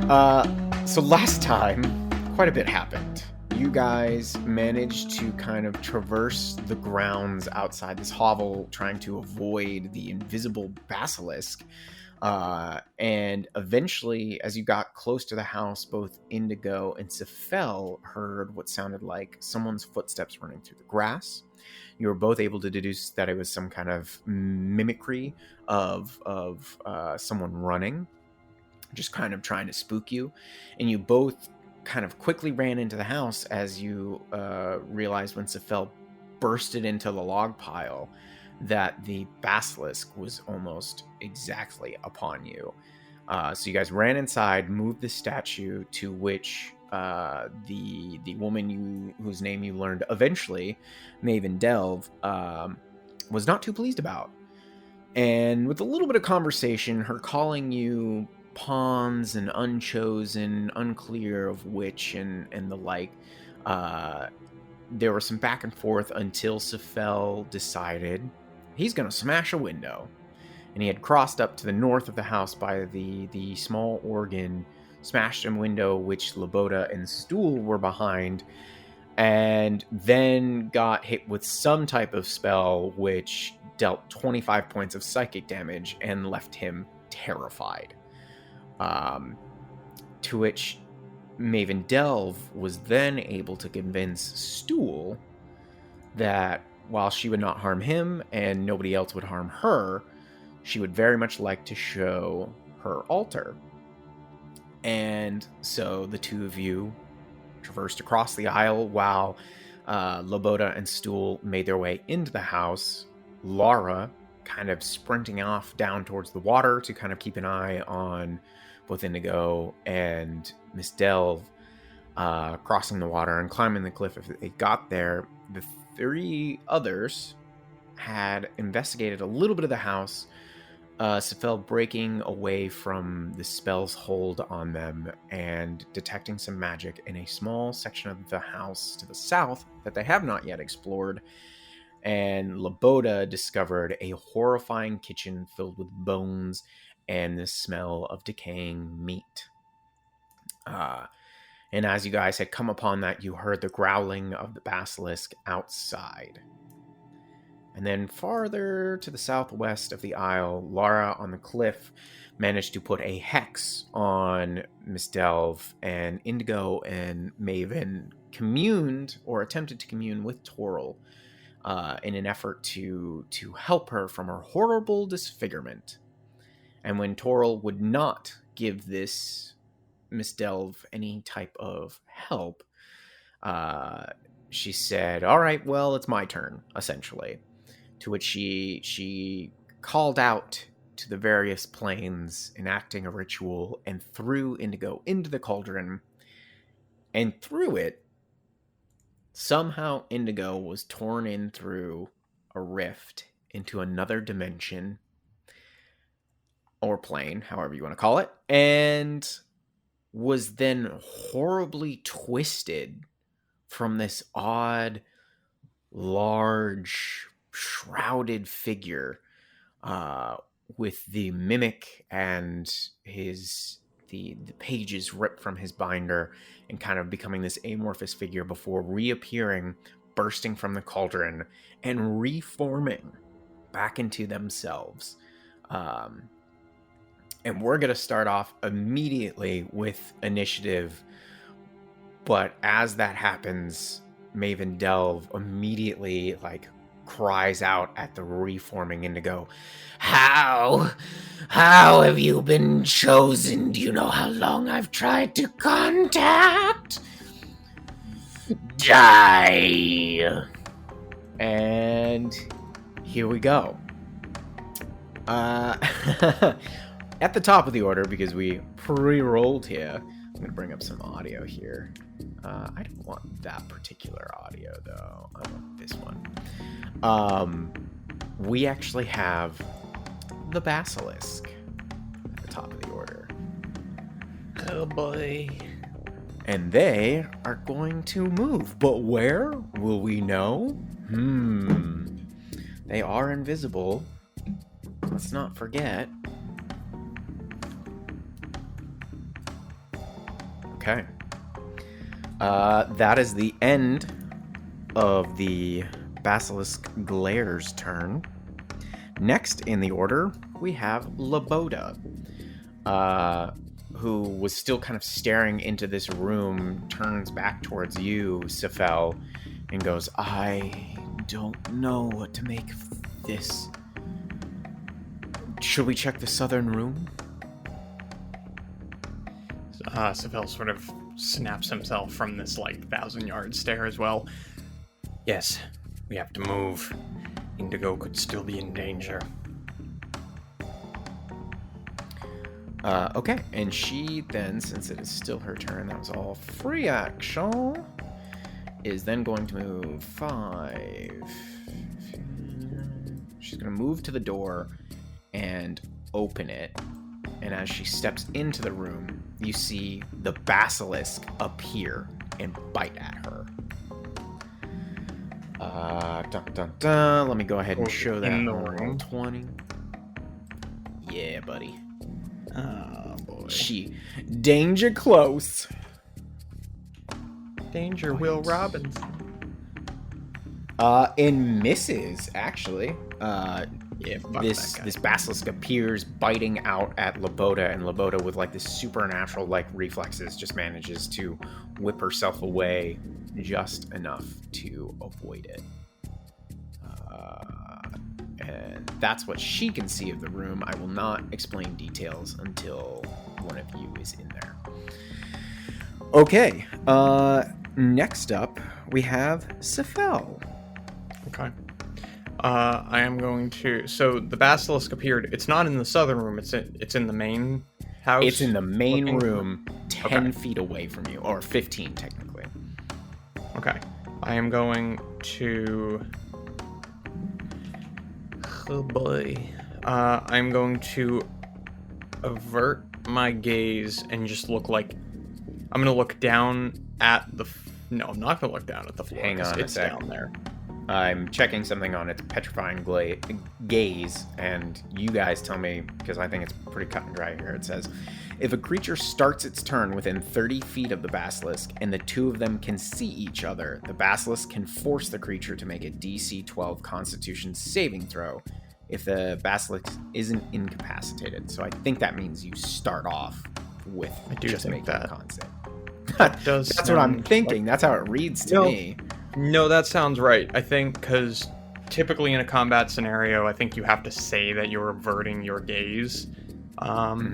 So last time, quite a bit happened. You guys managed to kind of traverse the grounds outside this hovel, trying to avoid the invisible basilisk. And eventually, as you got close to the house, both Indigo and Sephel heard what sounded like someone's footsteps running through the grass. You were both able to deduce that it was some kind of mimicry of someone running, just kind of trying to spook you. And you both kind of quickly ran into the house as you realized when Sephel bursted into the log pile that the basilisk was almost exactly upon you. So you guys ran inside, moved the statue, to which the woman whose name you learned eventually, Maven Delve, was not too pleased about. And with a little bit of conversation, her calling you pawns and unchosen, unclear of which, and the like, there was some back and forth until Sephel decided he's going to smash a window. And he had crossed up to the north of the house by the small organ, smashed a window which Laboda and Stool were behind, and then got hit with some type of spell which dealt 25 points of psychic damage and left him terrified. To which Maven Delve was then able to convince Stool that while she would not harm him and nobody else would harm her, she would very much like to show her altar. And so the two of you traversed across the aisle while Laboda and Stool made their way into the house. Lara kind of sprinting off down towards the water to kind of keep an eye on both Indigo and Miss Delve, crossing the water and climbing the cliff. If they got there, the three others had investigated a little bit of the house, Sephel breaking away from the spell's hold on them and detecting some magic in a small section of the house to the south that they have not yet explored. And Laboda discovered a horrifying kitchen filled with bones and the smell of decaying meat. And as you guys had come upon that, you heard the growling of the basilisk outside. And then farther to the southwest of the aisle, Lara on the cliff managed to put a hex on Miss Delve, and Indigo and Maven communed, or attempted to commune with Toril, in an effort to help her from her horrible disfigurement. And when Toril would not give this Miss Delve any type of help, she said, "All right, well, it's my turn," essentially. To which she called out to the various planes, enacting a ritual, and threw Indigo into the cauldron. And through it, somehow Indigo was torn in through a rift into another dimension, or plane, however you want to call it, and was then horribly twisted from this odd, large, shrouded figure, with the mimic and the pages ripped from his binder, and kind of becoming this amorphous figure before reappearing, bursting from the cauldron, and reforming back into themselves. And we're going to start off immediately with initiative. But as that happens, Maven Delve immediately, cries out at the reforming Indigo. How have you been chosen? Do you know how long I've tried to contact? Die! And here we go. At the top of the order, because we pre-rolled here, I'm going to bring up some audio here. I don't want that particular audio, though. I want this one. We actually have the Basilisk at the top of the order. Oh boy. And they are going to move. But where will we know? They are invisible. Let's not forget. Okay. That is the end of the Basilisk Glare's turn. Next in the order, we have Laboda, who was still kind of staring into this room, turns back towards you, Sephel, and goes, I don't know what to make of this. Should we check the southern room? Sephel sort of snaps himself from this, 1,000-yard stare as well. Yes, we have to move. Indigo could still be in danger. Okay, and she then, since it is still her turn, that was all free action, is then going to move 5. She's going to move to the door and open it. And as she steps into the room, you see the Basilisk appear and bite at her. Let me go ahead and show that in the on room. 20. Yeah, buddy. Oh, boy. She danger close. Danger, Will Robinson. And misses, actually. Fuck This that guy. this basilisk appears biting out at Laboda, and Laboda, with this supernatural reflexes, just manages to whip herself away just enough to avoid it. And that's what she can see of the room. I will not explain details until one of you is in there. Okay. Next up, we have Sephel. Okay. I am going to... So, the Basilisk appeared... It's not in the southern room. It's in the main house? It's in the main room, 10 Okay. feet away from you. Or 15, technically. Okay. I am going to... Oh, boy. I'm going to avert my gaze and just look like... I'm going to look down at the... No, I'm not going to look down at the floor. Hang 'cause on a it's sec. down there. I'm checking something on its petrifying gaze, and you guys tell me, because I think it's pretty cut and dry here. It says, if a creature starts its turn within 30 feet of the basilisk, and the two of them can see each other, the basilisk can force the creature to make a DC 12 Constitution saving throw if the basilisk isn't incapacitated. So I think that means you start off with I do just think making a that. con save. That's what I'm thinking. That's how it reads to me. No, that sounds right. I think because typically in a combat scenario, I think you have to say that you're averting your gaze. But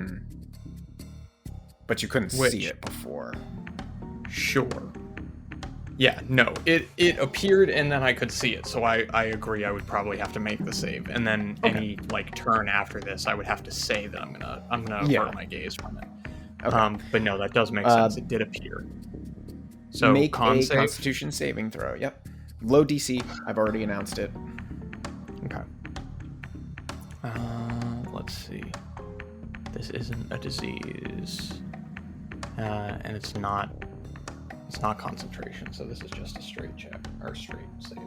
you couldn't Which- see it before. Sure. Yeah, no. It appeared and then I could see it, so I agree I would probably have to make the save. And then any turn after this, I would have to say that I'm gonna avert my gaze from it. Okay. But no, that does make sense. It did appear. So Make con a save. Constitution saving throw. Yep. Low DC. I've already announced it. Okay. Let's see. This isn't a disease, and it's not concentration. So this is just a straight check or straight save.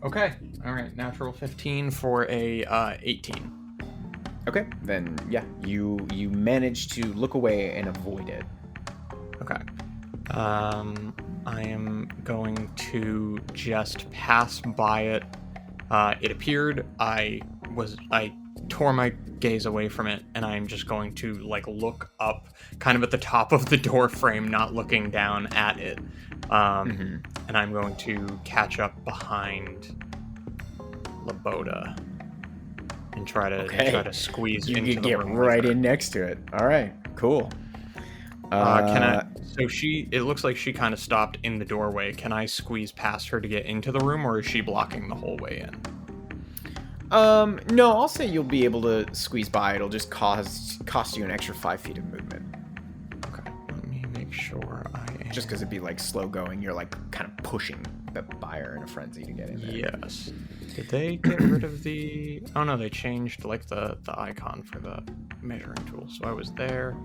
Okay. All right. Natural 15 for a 18. Okay. Then yeah, you manage to look away and avoid it. Okay. I am going to just pass by it. It appeared. I tore my gaze away from it, and I'm just going to look up, kind of at the top of the door frame, not looking down at it. And I'm going to catch up behind Laboda and try to squeeze You into can the get room with right her. in next to it. All right. Cool. Can I? So it looks like she kind of stopped in the doorway. Can I squeeze past her to get into the room, or is she blocking the whole way in? No, I'll say you'll be able to squeeze by. It'll just cost you an extra 5 feet of movement. Okay, let me make sure I am. Just because it'd be slow going, you're kind of pushing the buyer in a frenzy to get in there. Yes. Did they get rid of the? Oh no, they changed the icon for the measuring tool. So I was there.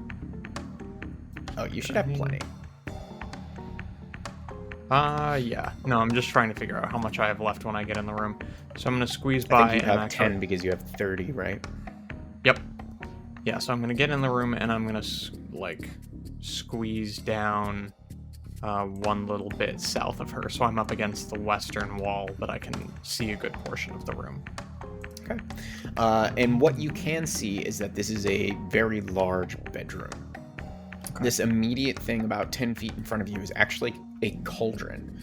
Oh, you should have plenty. Yeah. No, I'm just trying to figure out how much I have left when I get in the room. So I'm gonna squeeze I by think you and have 10 because you have 30, right? Yep. Yeah, so I'm gonna get in the room and I'm gonna squeeze down one little bit south of her, so I'm up against the western wall, but I can see a good portion of the room. Okay. And what you can see is that this is a very large bedroom. Okay. This immediate thing about 10 feet in front of you is actually a cauldron.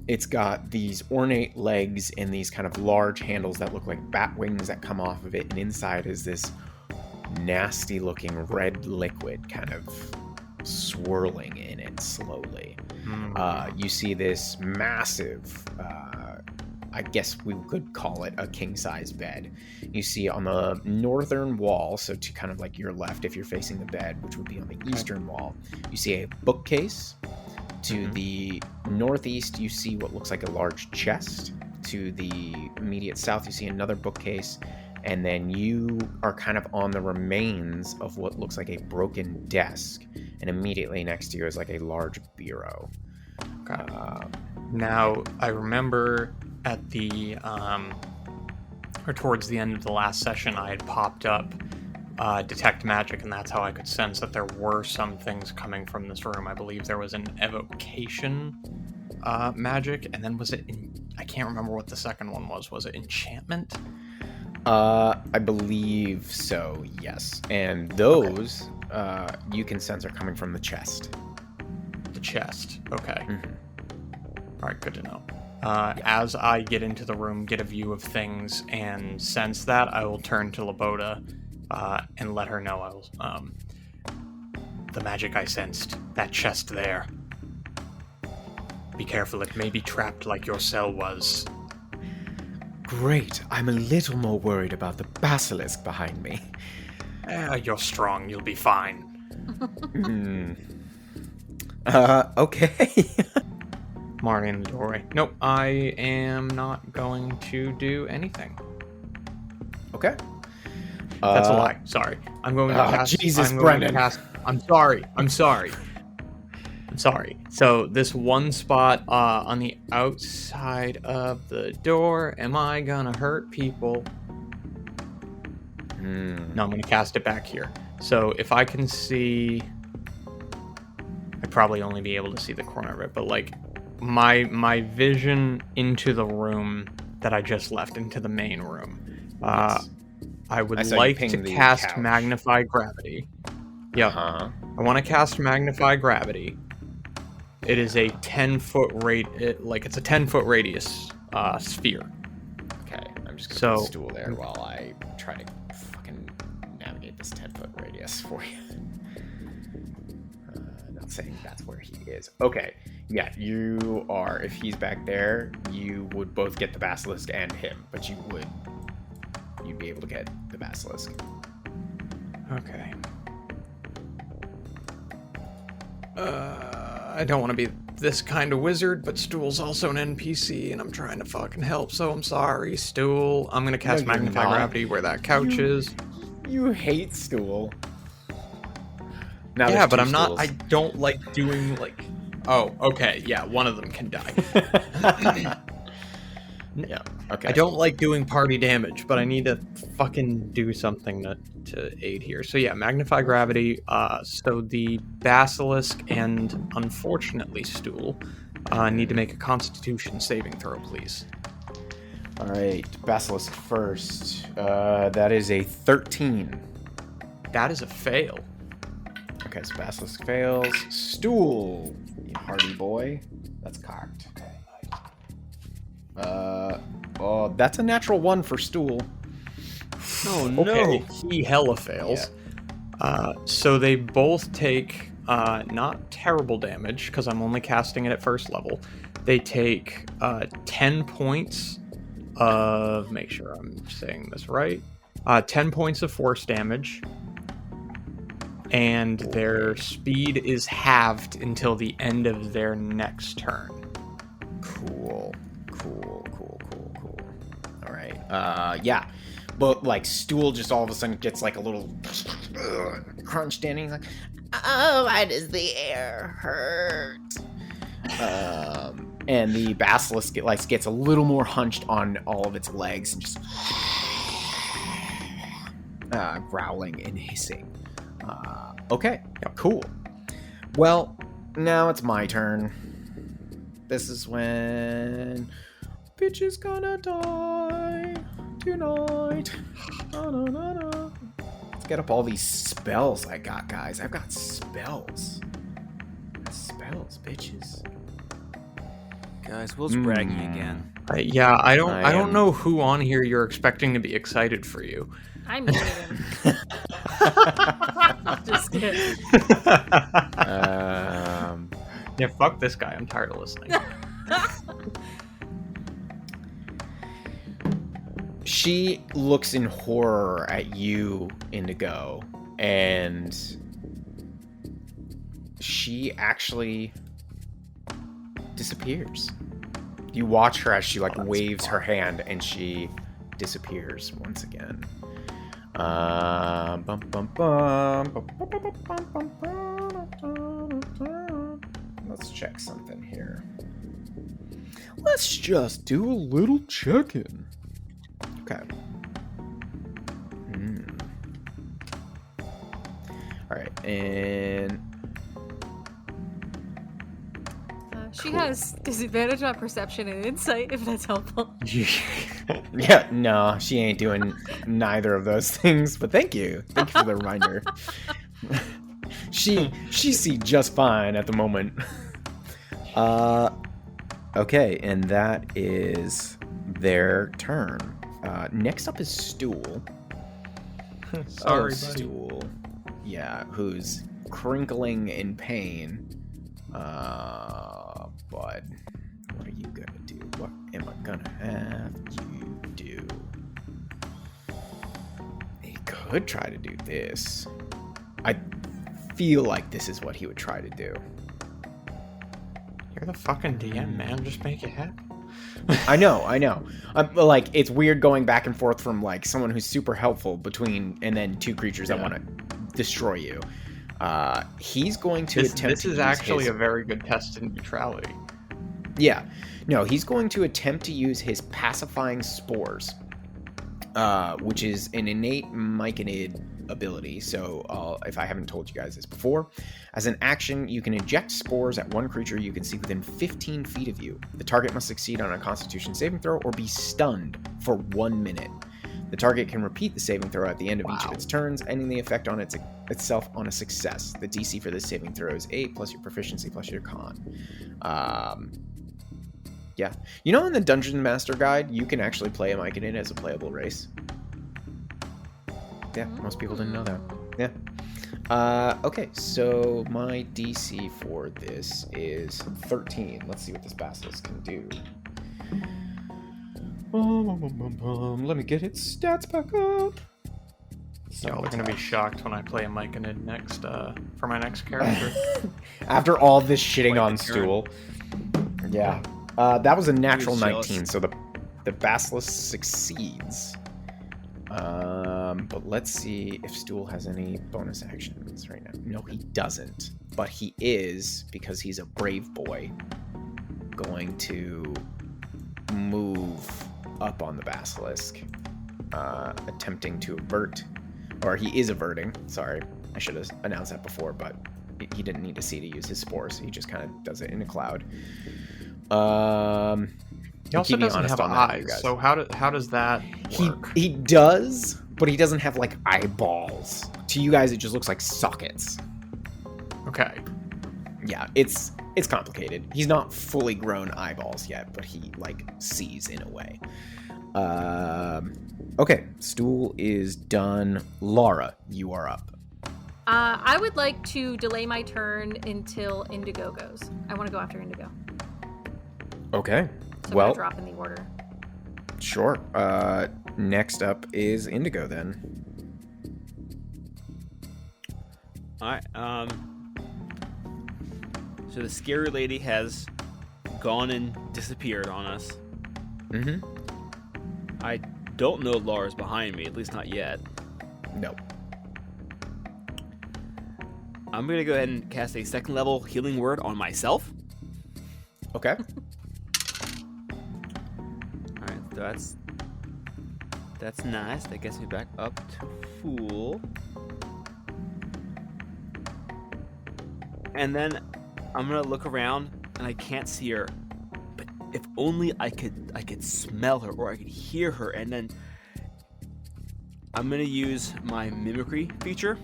It's got these ornate legs and these kind of large handles that look like bat wings that come off of it, and inside is this nasty looking red liquid kind of swirling in it slowly. You see this massive, I guess we could call it a king-size bed. You see on the northern wall, so to kind of like your left if you're facing the bed, which would be on the eastern wall, you see a bookcase. To the northeast, you see what looks like a large chest. To the immediate south, you see another bookcase. And then you are kind of on the remains of what looks like a broken desk. And immediately next to you is like a large bureau. Okay. Now, I remember at the, or towards the end of the last session, I had popped up detect magic, and that's how I could sense that there were some things coming from this room. I believe there was an evocation magic, and then was it, I can't remember what the second one was. Was it enchantment? I believe so, yes. And those, you can sense are coming from the chest. The chest, okay. All right, good to know. As I get into the room, get a view of things, and sense that, I will turn to Laboda and let her know I will, the magic I sensed, that chest there. Be careful, it may be trapped like your cell was. Great, I'm a little more worried about the basilisk behind me. You're strong, you'll be fine. Okay. Marty in the doorway. Nope, I am not going to do anything. Okay. That's a lie. Sorry. I'm going to cast... Jesus, Brendan. I'm sorry. So this one spot on the outside of the door, am I gonna hurt people? No, I'm gonna cast it back here. So if I can see... I'd probably only be able to see the corner of it, but like my vision into the room that I just left, into the main room. I would like to cast couch. Magnify Gravity. Yeah. I want to cast Magnify Gravity. It is a 10-foot it's a 10-foot radius sphere. Okay, I'm just gonna put a stool there while I try to fucking navigate this 10-foot radius for you. Not saying that's where he is. Okay, yeah, you are. If he's back there, you would both get the basilisk and him, but you'd be able to get the basilisk. Okay. I don't want to be this kind of wizard, but Stool's also an NPC, and I'm trying to fucking help, so I'm sorry, Stool. I'm gonna cast Magnify Gravity where that couch is. You hate Stool. Yeah, but I'm not. I don't like doing like. Oh, okay. Yeah, one of them can die. Yeah. Okay. I don't like doing party damage, but I need to fucking do something to aid here. So yeah, Magnify Gravity. So the Basilisk and unfortunately Stool need to make a Constitution saving throw, please. All right, Basilisk first. That is a 13. That is a fail. Okay, so Basilisk fails. Stool, you hardy boy. That's cocked. Okay. Oh, that's a natural 1 for Stool. Oh no, okay. He hella fails. Yeah. So they both take not terrible damage, because I'm only casting it at first level. They take 10 points of, make sure I'm saying this right, 10 points of force damage, and their speed is halved until the end of their next turn. Cool. All right. Yeah. But, like, Stool just all of a sudden gets, like, a little crunched in. He's like, oh, why does the air hurt? And the Basilisk gets a little more hunched on all of its legs and just growling and hissing. Okay, cool. Well, now it's my turn. This is when bitch is gonna die tonight. Na, na, na, na. Let's get up all these spells I got, guys. I've got spells. Spells, bitches. Guys, Will's bragging again. I don't know who on here you're expecting to be excited for you. I'm muted him. Just kidding. Yeah, fuck this guy. I'm tired of listening. She looks in horror at you, Indigo, and she actually disappears. You watch her as she waves her hand and she disappears once again. Let's check something here. Let's just do a little check-in. Okay. Alright, and... She has disadvantage on perception and insight, if that's helpful. Yeah, no, she ain't doing neither of those things, but thank you. Thank you for the reminder. She see just fine at the moment. Okay, and that is their turn. Next up is Stool. Sorry, buddy. Stool. Yeah, who's crinkling in pain. Bud, what are you gonna do? What am I gonna have you do? He could try to do this. I feel like this is what he would try to do. You're the fucking DM, man. Just make it happen. I know. It's weird going back and forth from someone who's super helpful between and then two creatures that want to destroy you. He's going to attempt. This is actually a very good test in neutrality. Yeah, no, he's going to attempt to use his pacifying spores, which is an innate myconid ability. So, if I haven't told you guys this before, as an action, you can inject spores at one creature you can see within 15 feet of you. The target must succeed on a Constitution saving throw or be stunned for 1 minute. The target can repeat the saving throw at the end of each of its turns, ending the effect on itself on a success. The DC for this saving throw is 8 plus your proficiency plus your con. Yeah. You know, in the Dungeon Master Guide, you can actually play a Myconid as a playable race. Yeah, most people didn't know that. Yeah. Okay, so my DC for this is 13. Let's see what this Basilisk can do. Let me get its stats back up. Y'all are gonna be shocked when I play a Myconid next for my next character. After all this shitting on Stool. Yeah. That was a natural 19, so the Basilisk succeeds. But let's see if Stool has any bonus actions right now. No, he doesn't. But he is, because he's a brave boy, going to move up on the Basilisk, attempting to avert, or he is averting. Sorry, I should have announced that before, but he didn't need to see to use his spores. He just kind of does it in a cloud. He also doesn't have eyes, so how does that work? He does, but he doesn't have eyeballs. To you guys, it just looks like sockets. Okay. Yeah, it's complicated. He's not fully grown eyeballs yet, but he sees in a way. Okay, Stool is done. Laura, you are up. I would like to delay my turn until Indigo goes. I want to go after Indigo. Okay. So I'm gonna drop in the order. Sure. Next up is Indigo then. Alright, so the scary lady has gone and disappeared on us. Mm-hmm. I don't know Laura's behind me, at least not yet. No. I'm gonna go ahead and cast a second level healing word on myself. Okay. Alright, so that's nice. That gets me back up to full. And then I'm gonna look around and I can't see her. But if only I could smell her or I could hear her. And then I'm gonna use my mimicry feature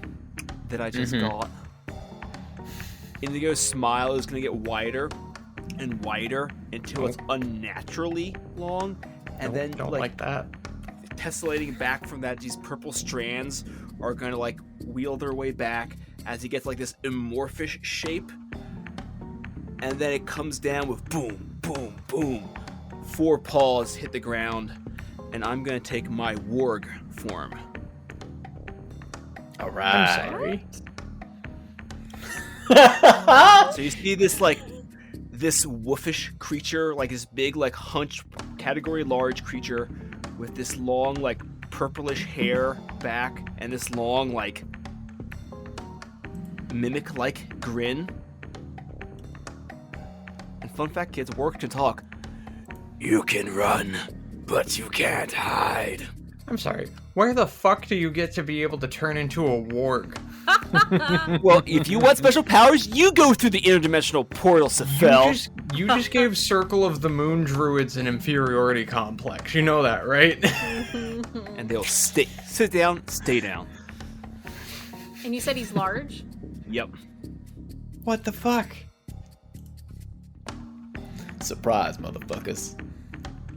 that I just got. Indigo's smile is gonna get wider and wider until it's unnaturally long, and then don't like that. Tessellating back from that, these purple strands are gonna like wheel their way back as he gets like this amorphous shape, and then it comes down with boom, boom, boom. 4 paws hit the ground, and I'm gonna take my warg form. All right. I'm sorry. So you see this wolfish creature, like this big, like hunched, category large creature with this long, like purplish hair back and this long, like mimic-like grin. And fun fact, kids, warg can talk. You can run, but you can't hide. I'm sorry. Where the fuck do you get to be able to turn into a warg? Well, if you want special powers, you go through the interdimensional portal, Sephel. You just gave Circle of the Moon Druids an inferiority complex. You know that, right? And they'll sit down, stay down. And you said he's large? Yep. What the fuck? Surprise, motherfuckers.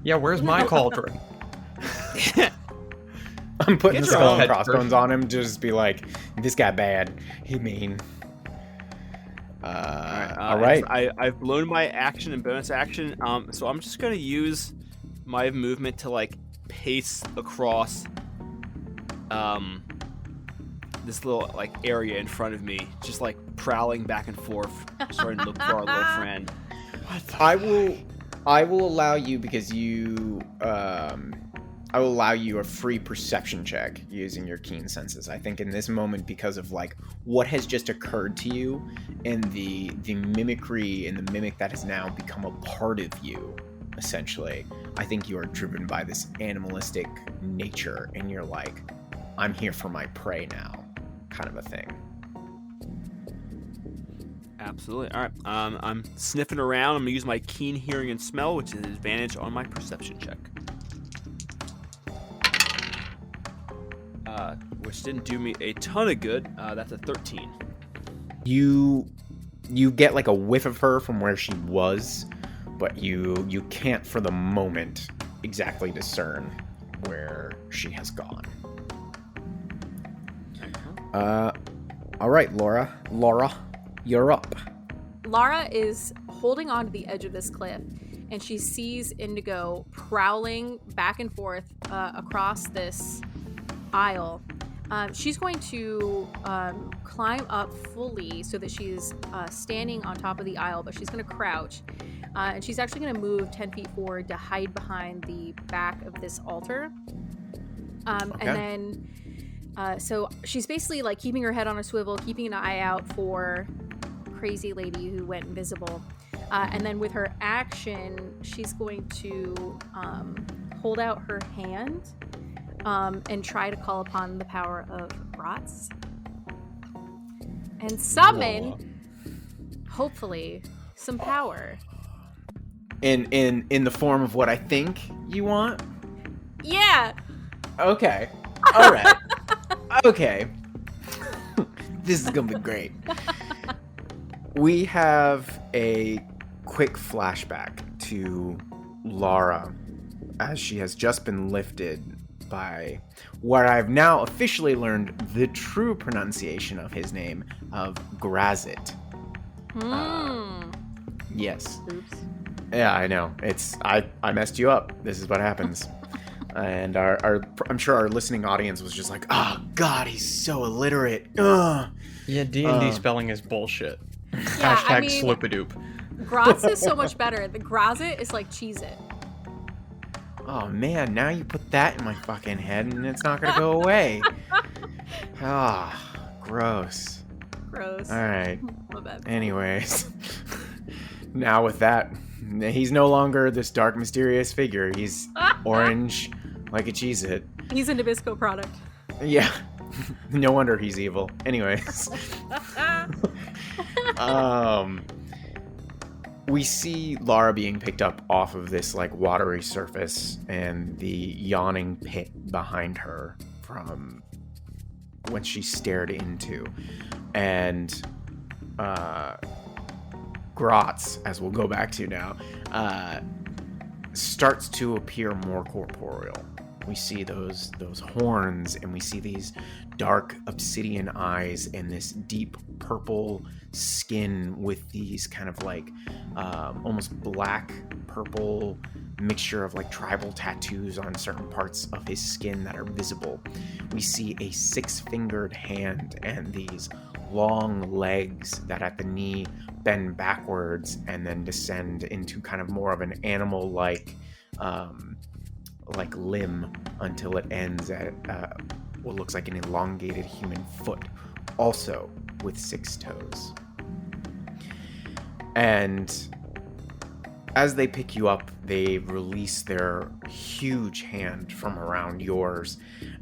Yeah, where's my cauldron? I'm putting the skull and head crossbones first. on him to just be like, this guy bad. He mean. All right. I've blown my action and bonus action, so I'm just gonna use my movement to like pace across this little like area in front of me, just like prowling back and forth, starting to look for our little friend. I will allow you because you I will allow you a free perception check using your keen senses. I think in this moment, because of like what has just occurred to you and the mimicry and the mimic that has now become a part of you, essentially, I think you are driven by this animalistic nature and you're like, I'm here for my prey now, kind of a thing. Absolutely. All right. I'm sniffing around. I'm gonna use my keen hearing and smell, which is an advantage on my perception check. Which didn't do me a ton of good. That's a 13. You get like a whiff of her from where she was, but you can't for the moment exactly discern where she has gone. All right, Laura, you're up. Lara is holding on to the edge of this cliff, and she sees Indigo prowling back and forth across this aisle. She's going to climb up fully so that she's standing on top of the aisle, but she's going to crouch. And she's actually going to move 10 feet forward to hide behind the back of this altar. Okay. And then, so she's basically like keeping her head on a swivel, keeping an eye out for crazy lady who went invisible. And then with her action, she's going to hold out her hand and try to call upon the power of Rots and summon, hopefully, some power. In the form of what I think you want? Yeah. Okay. All right. Okay. This is gonna be great. We have a quick flashback to Lara as she has just been lifted by what I've now officially learned the true pronunciation of his name of Grazit. Yes. Oops. Yeah, I know. I messed you up. This is what happens. And our I'm sure our listening audience was just like, oh god, he's so illiterate. Ugh. Yeah, D&D spelling is bullshit. Yeah, Hashtag I mean, sloopadoop. Graz is so much better. The Grazit is like Cheez-It. Oh man, now you put that in my fucking head and it's not gonna go away. Ah, gross. Gross. All right. My bad. Anyways, now with that, he's no longer this dark, mysterious figure. He's orange like a Cheez-It. He's a Nabisco product. Yeah. No wonder he's evil. Anyways. We see Lara being picked up off of this like watery surface and the yawning pit behind her from when she stared into. And Grotz, as we'll go back to now, starts to appear more corporeal. We see those horns, and we see these dark obsidian eyes and this deep purple skin with these kind of like almost black purple mixture of like tribal tattoos on certain parts of his skin that are visible. We see a 6-fingered hand and these long legs that at the knee bend backwards and then descend into kind of more of an animal like limb until it ends at what looks like an elongated human foot, also with 6 toes. And as they pick you up, they release their huge hand from around yours,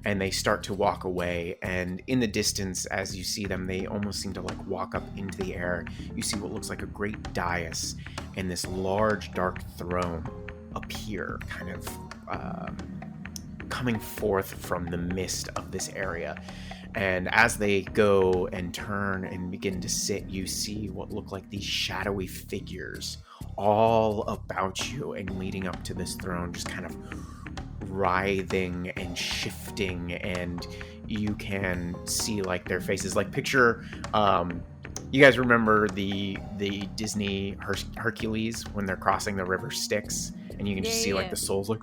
and they start to walk away. And in the distance, as you see them, they almost seem to like walk up into the air. You see what looks like a great dais and this large dark throne appear, kind of coming forth from the mist of this area. And as they go and turn and begin to sit, you see what look like these shadowy figures all about you and leading up to this throne, just kind of writhing and shifting, and you can see like their faces. Like picture, you guys remember the Disney Hercules when they're crossing the river Styx, and you can just see like the souls like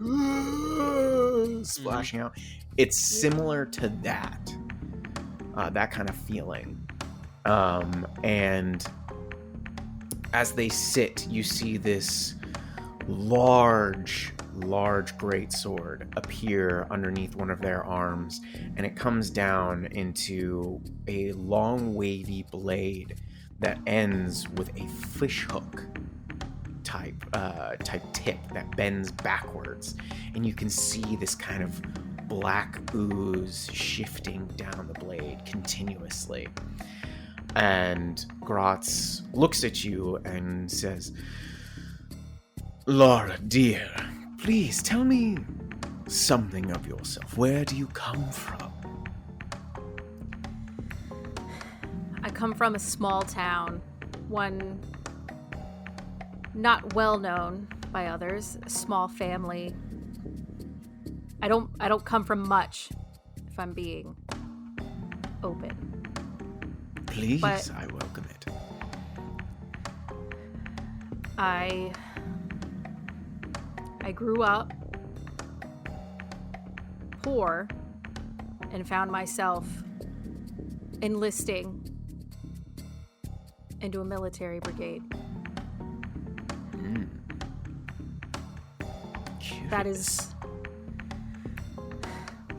splashing out. It's similar to that. That kind of feeling. And as they sit, you see this large greatsword appear underneath one of their arms, and it comes down into a long wavy blade that ends with a fishhook type tip that bends backwards, and you can see this kind of black ooze shifting down the blade continuously. And Grotz looks at you and says, "Lara, dear, please tell me something of yourself. Where do you come from?" I come from a small town, one not well known by others, a small family. I don't come from much, if I'm being open. Please, But I welcome it. I grew up poor and found myself enlisting into a military brigade.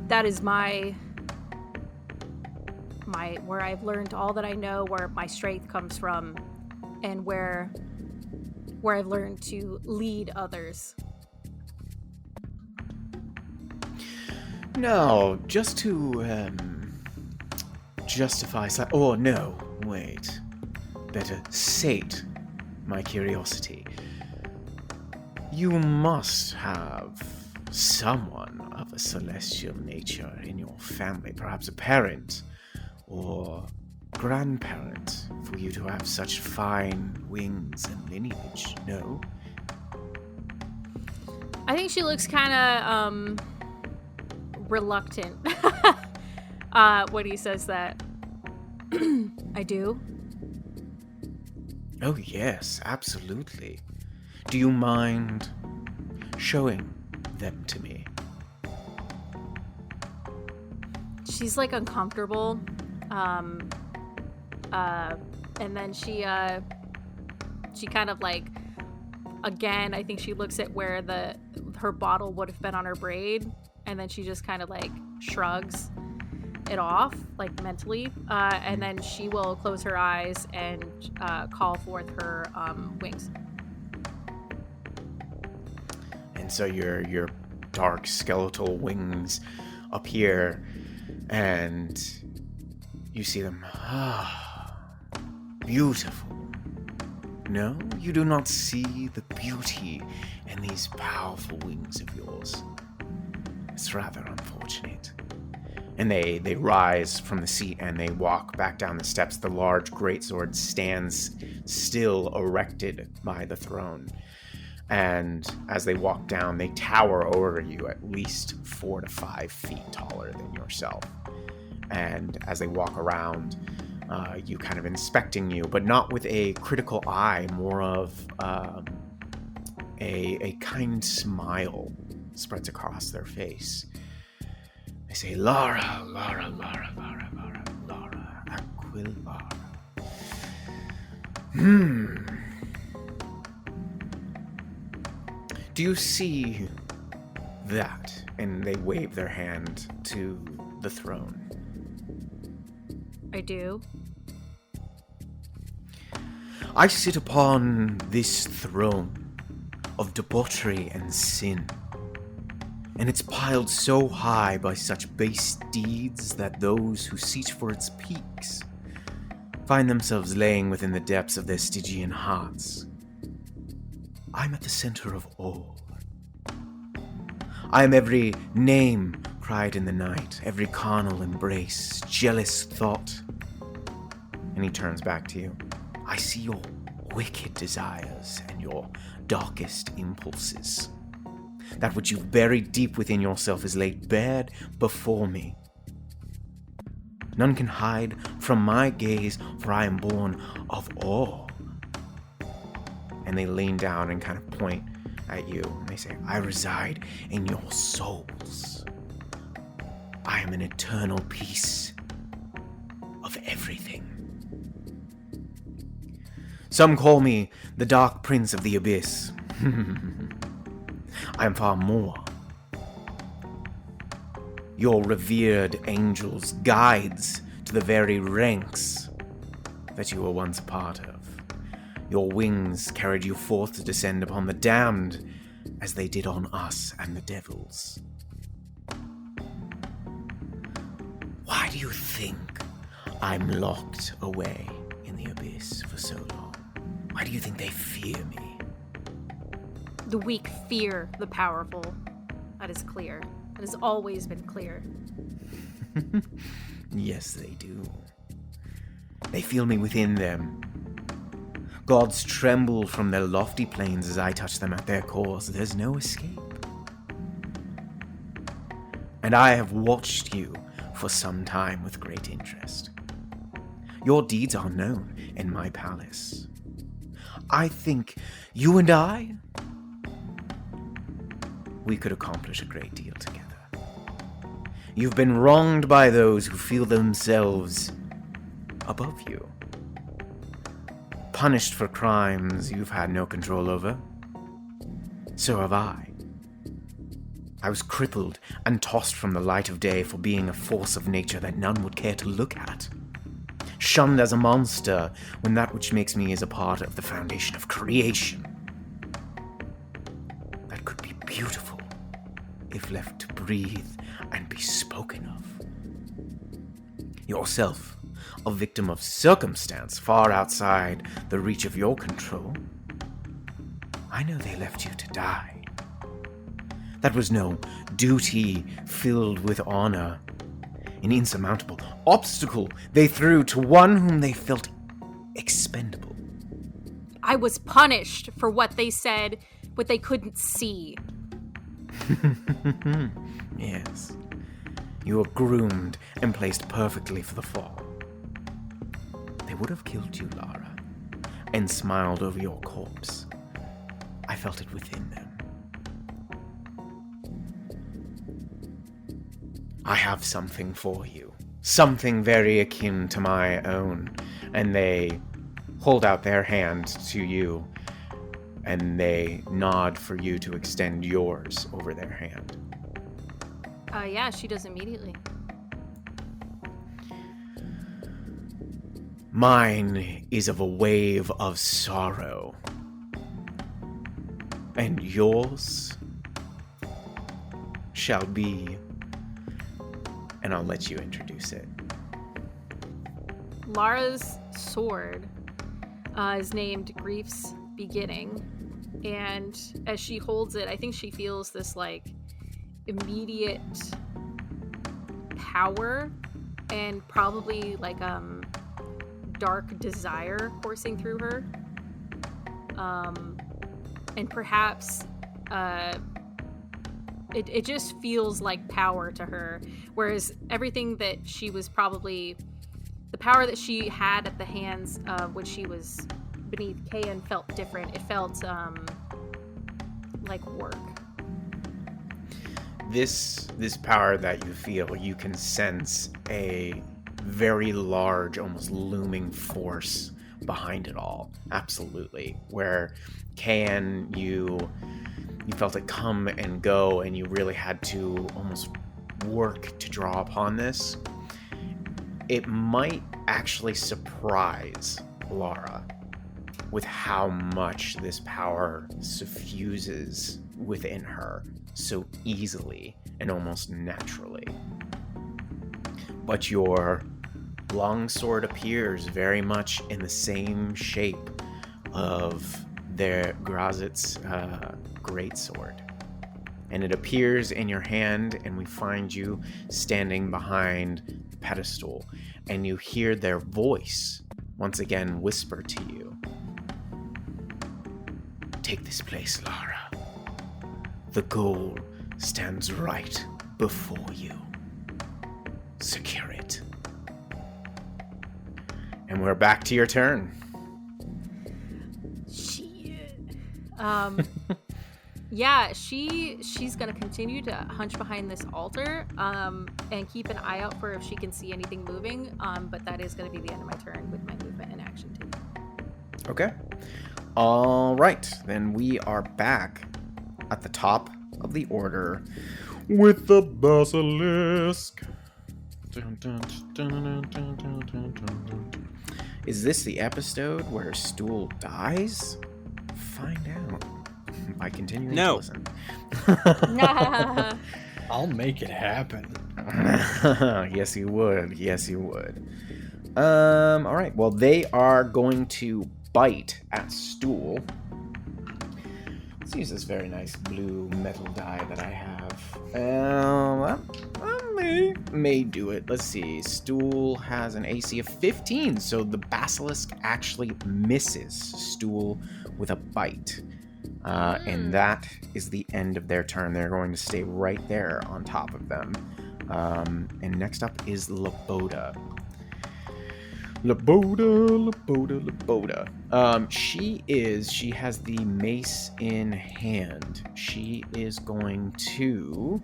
That is my where I've learned all that I know, where my strength comes from, and where I've learned to lead others. Now, just to justify... Oh, no, wait. Better sate my curiosity. You must have someone of a celestial nature in your family, perhaps a parent or grandparent, for you to have such fine wings and lineage, no? I think she looks kind of reluctant when he says that. I do. Oh yes, absolutely. Do you mind showing them to me? She's like uncomfortable, and then she kind of like, again, I think she looks at where her bottle would have been on her braid, and then she just kind of like shrugs it off, like mentally, and then she will close her eyes and call forth her wings. And so your dark skeletal wings appear, and You see them. Ah, beautiful. No, you do not see the beauty in these powerful wings of yours. It's rather unfortunate. And they rise from the seat and they walk back down the steps. The large greatsword stands still erected by the throne. And as they walk down, they tower over you at least 4 to 5 feet taller than yourself. And as they walk around, you kind of inspecting you, but not with a critical eye, more of a kind smile spreads across their face. They say, Lara, Lara, Lara, Lara, Lara, Lara, Aquilara. Do you see that? And they wave their hand to the throne. I do. I sit upon this throne of debauchery and sin, and it's piled so high by such base deeds that those who seek for its peaks find themselves laying within the depths of their Stygian hearts. I'm at the center of all. I am every name cried in the night, every carnal embrace, jealous thought. And he turns back to you. I see your wicked desires and your darkest impulses. That which you've buried deep within yourself is laid bare before me. None can hide from my gaze, for I am born of all. And they lean down and kind of point at you, and they say, I reside in your souls. I am an eternal piece of everything. Some call me the Dark Prince of the Abyss. I am far more. Your revered angels, guides to the very ranks that you were once a part of. Your wings carried you forth to descend upon the damned, as they did on us and the devils. Why do you think I'm locked away in the abyss for so long? Why do you think they fear me? The weak fear the powerful. That is clear. That has always been clear. Yes, they do. They feel me within them. Gods tremble from their lofty planes as I touch them at their cores. There's no escape. And I have watched you for some time with great interest. Your deeds are known in my palace. I think you and I, we could accomplish a great deal together. You've been wronged by those who feel themselves above you. Punished for crimes you've had no control over. So have I. I was crippled and tossed from the light of day for being a force of nature that none would care to look at. Shunned as a monster when that which makes me is a part of the foundation of creation. That could be beautiful if left to breathe and be spoken of. Yourself, a victim of circumstance far outside the reach of your control. I know they left you to die. That was no duty filled with honor. An insurmountable obstacle they threw to one whom they felt expendable. I was punished for what they said, what they couldn't see. Yes. You were groomed and placed perfectly for the fall. They would have killed you, Lara, and smiled over your corpse. I felt it within them. I have something for you. Something very akin to my own. And they hold out their hand to you, and they nod for you to extend yours over their hand. Yeah, she does immediately. Mine is of a wave of sorrow. And yours shall be... And I'll let you introduce it. Lara's sword is named Grief's Beginning, and as she holds it, I think she feels this like immediate power and probably like dark desire coursing through her, and perhaps it just feels like power to her, whereas everything that she was probably, the power that she had at the hands of when she was beneath Kayan felt different. It felt like work. This power that you feel, you can sense a very large, almost looming force behind it all. Absolutely. Where Kayan, you felt it come and go, and you really had to almost work to draw upon this. It might actually surprise Lara with how much this power suffuses within her so easily and almost naturally. But your longsword appears very much in the same shape of their Grazit's greatsword. And it appears in your hand, and we find you standing behind the pedestal, and you hear their voice once again whisper to you. Take this place, Lara. The goal stands right before you. Secure it. And we're back to your turn. Shit. Yeah, she's gonna continue to hunch behind this altar, and keep an eye out for if she can see anything moving. But that is gonna be the end of my turn with my movement and action too. Okay. All right. Then we are back at the top of the order with the Basilisk. Dun, dun, dun, dun, dun, dun, dun, dun. Is this the episode where Stool dies? Find out by continuing to listen. I'll make it happen. Yes, you would. Yes, you would. All right. Well, they are going to bite at Stool. Let's use this very nice blue metal die that I have. I may do it. Let's see. Stool has an AC of 15, so the Basilisk actually misses Stool with a bite. And that is the end of their turn. They're going to stay right there on top of them. And next up is Laboda. Laboda. She has the mace in hand. She is going to...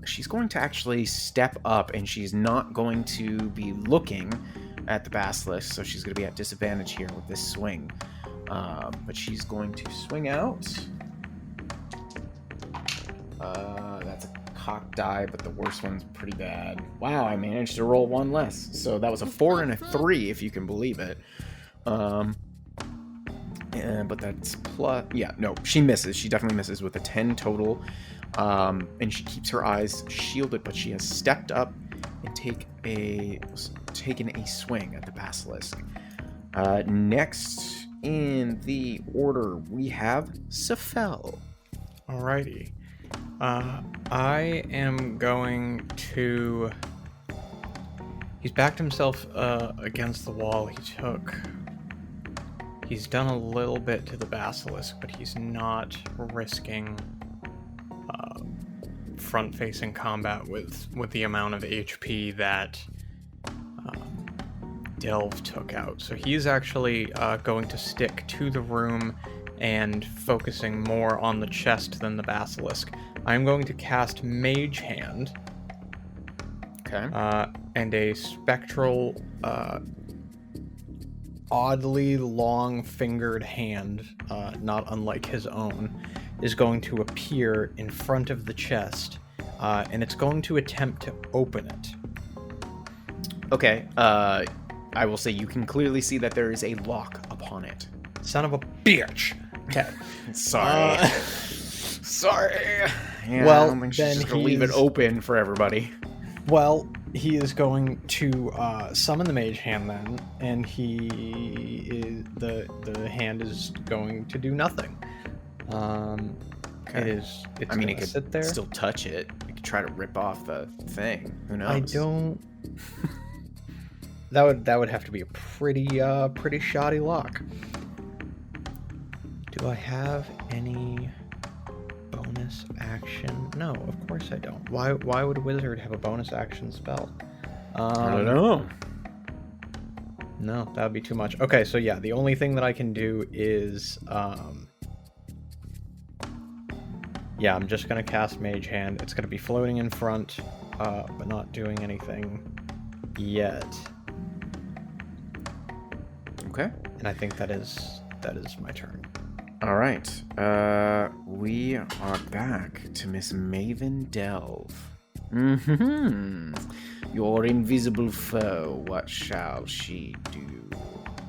she's going to actually step up, and she's not going to be looking at the Basilisk, so she's going to be at disadvantage here with this swing. But she's going to swing out. That's a cock die, but the worst one's pretty bad. Wow, I managed to roll one less. So that was a 4 and a 3, if you can believe it. But that's plus... Yeah, no, she misses. She definitely misses with a 10 total. And she keeps her eyes shielded, but she has stepped up and taken a swing at the Basilisk. Next in the order, we have Sephel. Alrighty. I am going to... He's backed himself against the wall. He's done a little bit to the Basilisk, but he's not risking front-facing combat with the amount of HP that Delve took out. So he's actually going to stick to the room and focusing more on the chest than the Basilisk. I'm going to cast Mage Hand. Okay. And a spectral, oddly long-fingered hand, not unlike his own, is going to appear in front of the chest, and it's going to attempt to open it. Okay. I will say you can clearly see that there is a lock upon it. Son of a bitch! Okay. Sorry. Sorry. Yeah, Well, I don't think she's then just gonna leave it open for everybody. Well, he is going to summon the mage hand then, and the hand is going to do nothing. Okay. It's I mean, it gonna could sit there. still touch it. It could try to rip off the thing. Who knows? I don't. That would have to be a pretty shoddy lock. Do I have any bonus action? No, of course I don't. Why would a wizard have a bonus action spell? I don't know. No, that would be too much. Okay, so yeah, the only thing that I can do is yeah, I'm just gonna cast Mage Hand. It's gonna be floating in front, but not doing anything yet. Okay. And I think that is my turn. All right. We are back to Miss Maven Delve. Your invisible foe, what shall she do?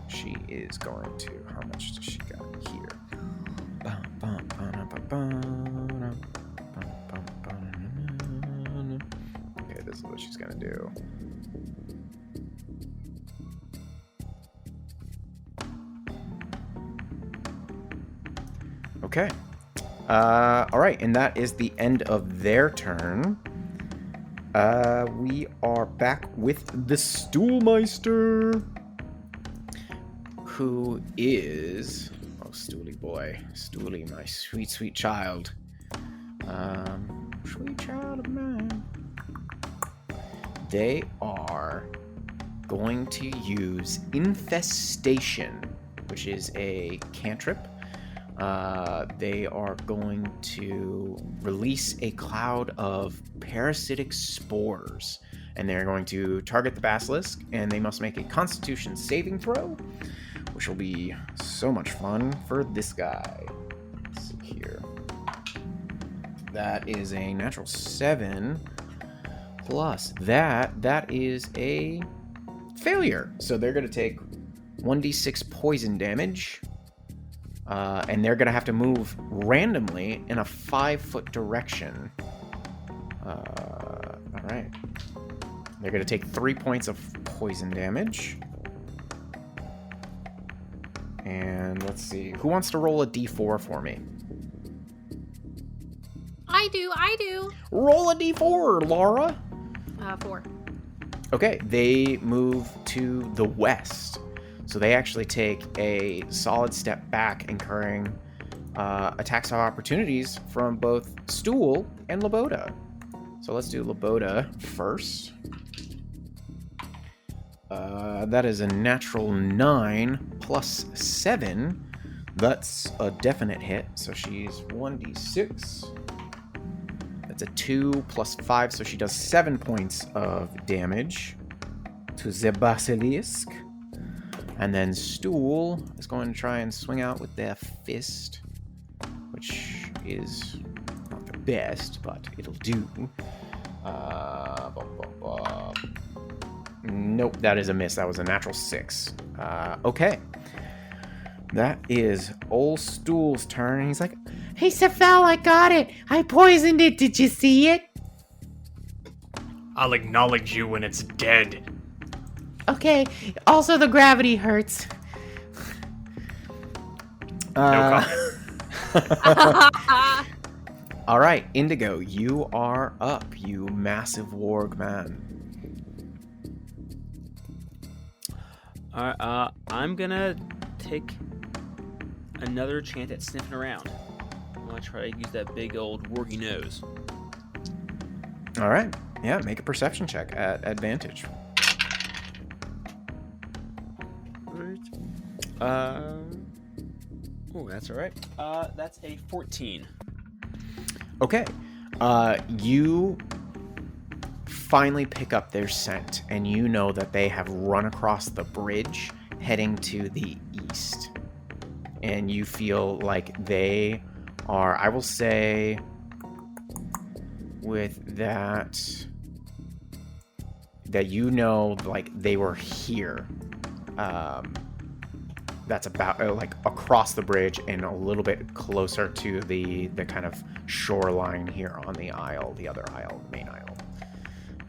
She is going to... How much does she got here? Okay, this is what she's going to do. Okay. All right, and that is the end of their turn. We are back with the Stoolmeister, who is... Oh, Stooly boy. Stooly, my sweet, sweet child. Sweet child of mine. They are going to use Infestation, which is a cantrip. They are going to release a cloud of parasitic spores, and they're going to target the Basilisk, and they must make a Constitution saving throw, which will be so much fun for this guy. Let's see here. That is a natural 7, plus that is a failure. So they're going to take 1d6 poison damage. And they're going to have to move randomly in a 5-foot direction. All right. They're going to take 3 points of poison damage. And let's see. Who wants to roll a d4 for me? I do. Roll a d4, Laura. 4. Okay, they move to the west. So they actually take a solid step back, incurring attacks of opportunities from both Stool and Laboda. So let's do Laboda first. That is a natural 9 plus 7. That's a definite hit. So she's 1d6. That's a 2 plus 5. So she does 7 points of damage to the Basilisk. And then Stool is going to try and swing out with their fist, which is not the best, but it'll do. Nope, that is a miss. That was a natural 6. Okay. That is old Stool's turn. He's like, Hey, Sephel, I got it. I poisoned it. Did you see it? I'll acknowledge you when it's dead. Okay. Also, the gravity hurts. No comment. All right, Indigo, you are up, you massive warg man. I'm gonna take another chance at sniffing around. I'm gonna try to use that big old wargy nose. All right, yeah, make a perception check at advantage. Oh, that's all right. That's a 14. Okay, you finally pick up their scent, and you know that they have run across the bridge heading to the east. And you feel like they are, I will say, with that you know, like, they were here. That's about like across the bridge and a little bit closer to the kind of shoreline here on the isle, the other isle, the main isle.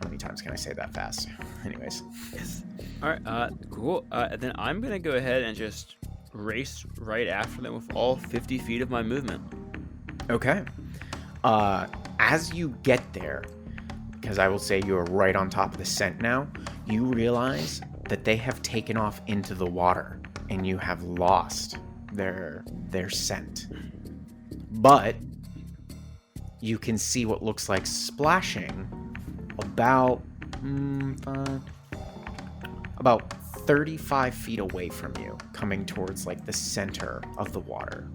Let me many times can I say that fast? Anyways. Yes. All right. Cool. Then I'm gonna go ahead and just race right after them with all 50 feet of my movement. Okay. As you get there, because I will say you are right on top of the scent now, you realize that they have taken off into the water and you have lost their scent. But you can see what looks like splashing about 35 feet away from you, coming towards like the center of the water.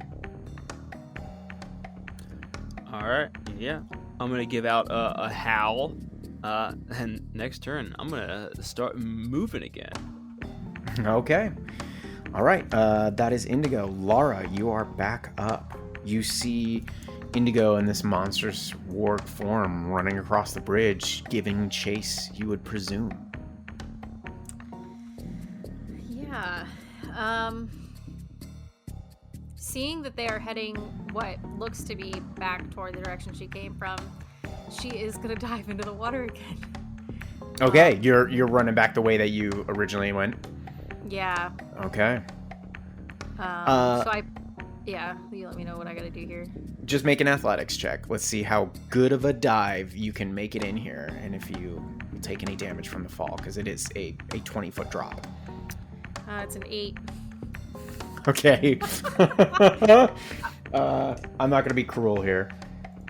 All right. Yeah. I'm gonna give out a howl, and next turn I'm gonna start moving again. Okay. All right. That is Indigo. Lara, you are back up. You see Indigo in this monstrous warg form running across the bridge, giving chase, you would presume. Yeah. Seeing that they are heading what looks to be back toward the direction she came from, she is gonna dive into the water again. Okay, you're running back the way that you originally went. Yeah. Okay. You let me know what I gotta do here. Just make an athletics check. Let's see how good of a dive you can make it in here, and if you take any damage from the fall, because it is a 20-foot drop. It's an 8. Okay. I'm not gonna be cruel here.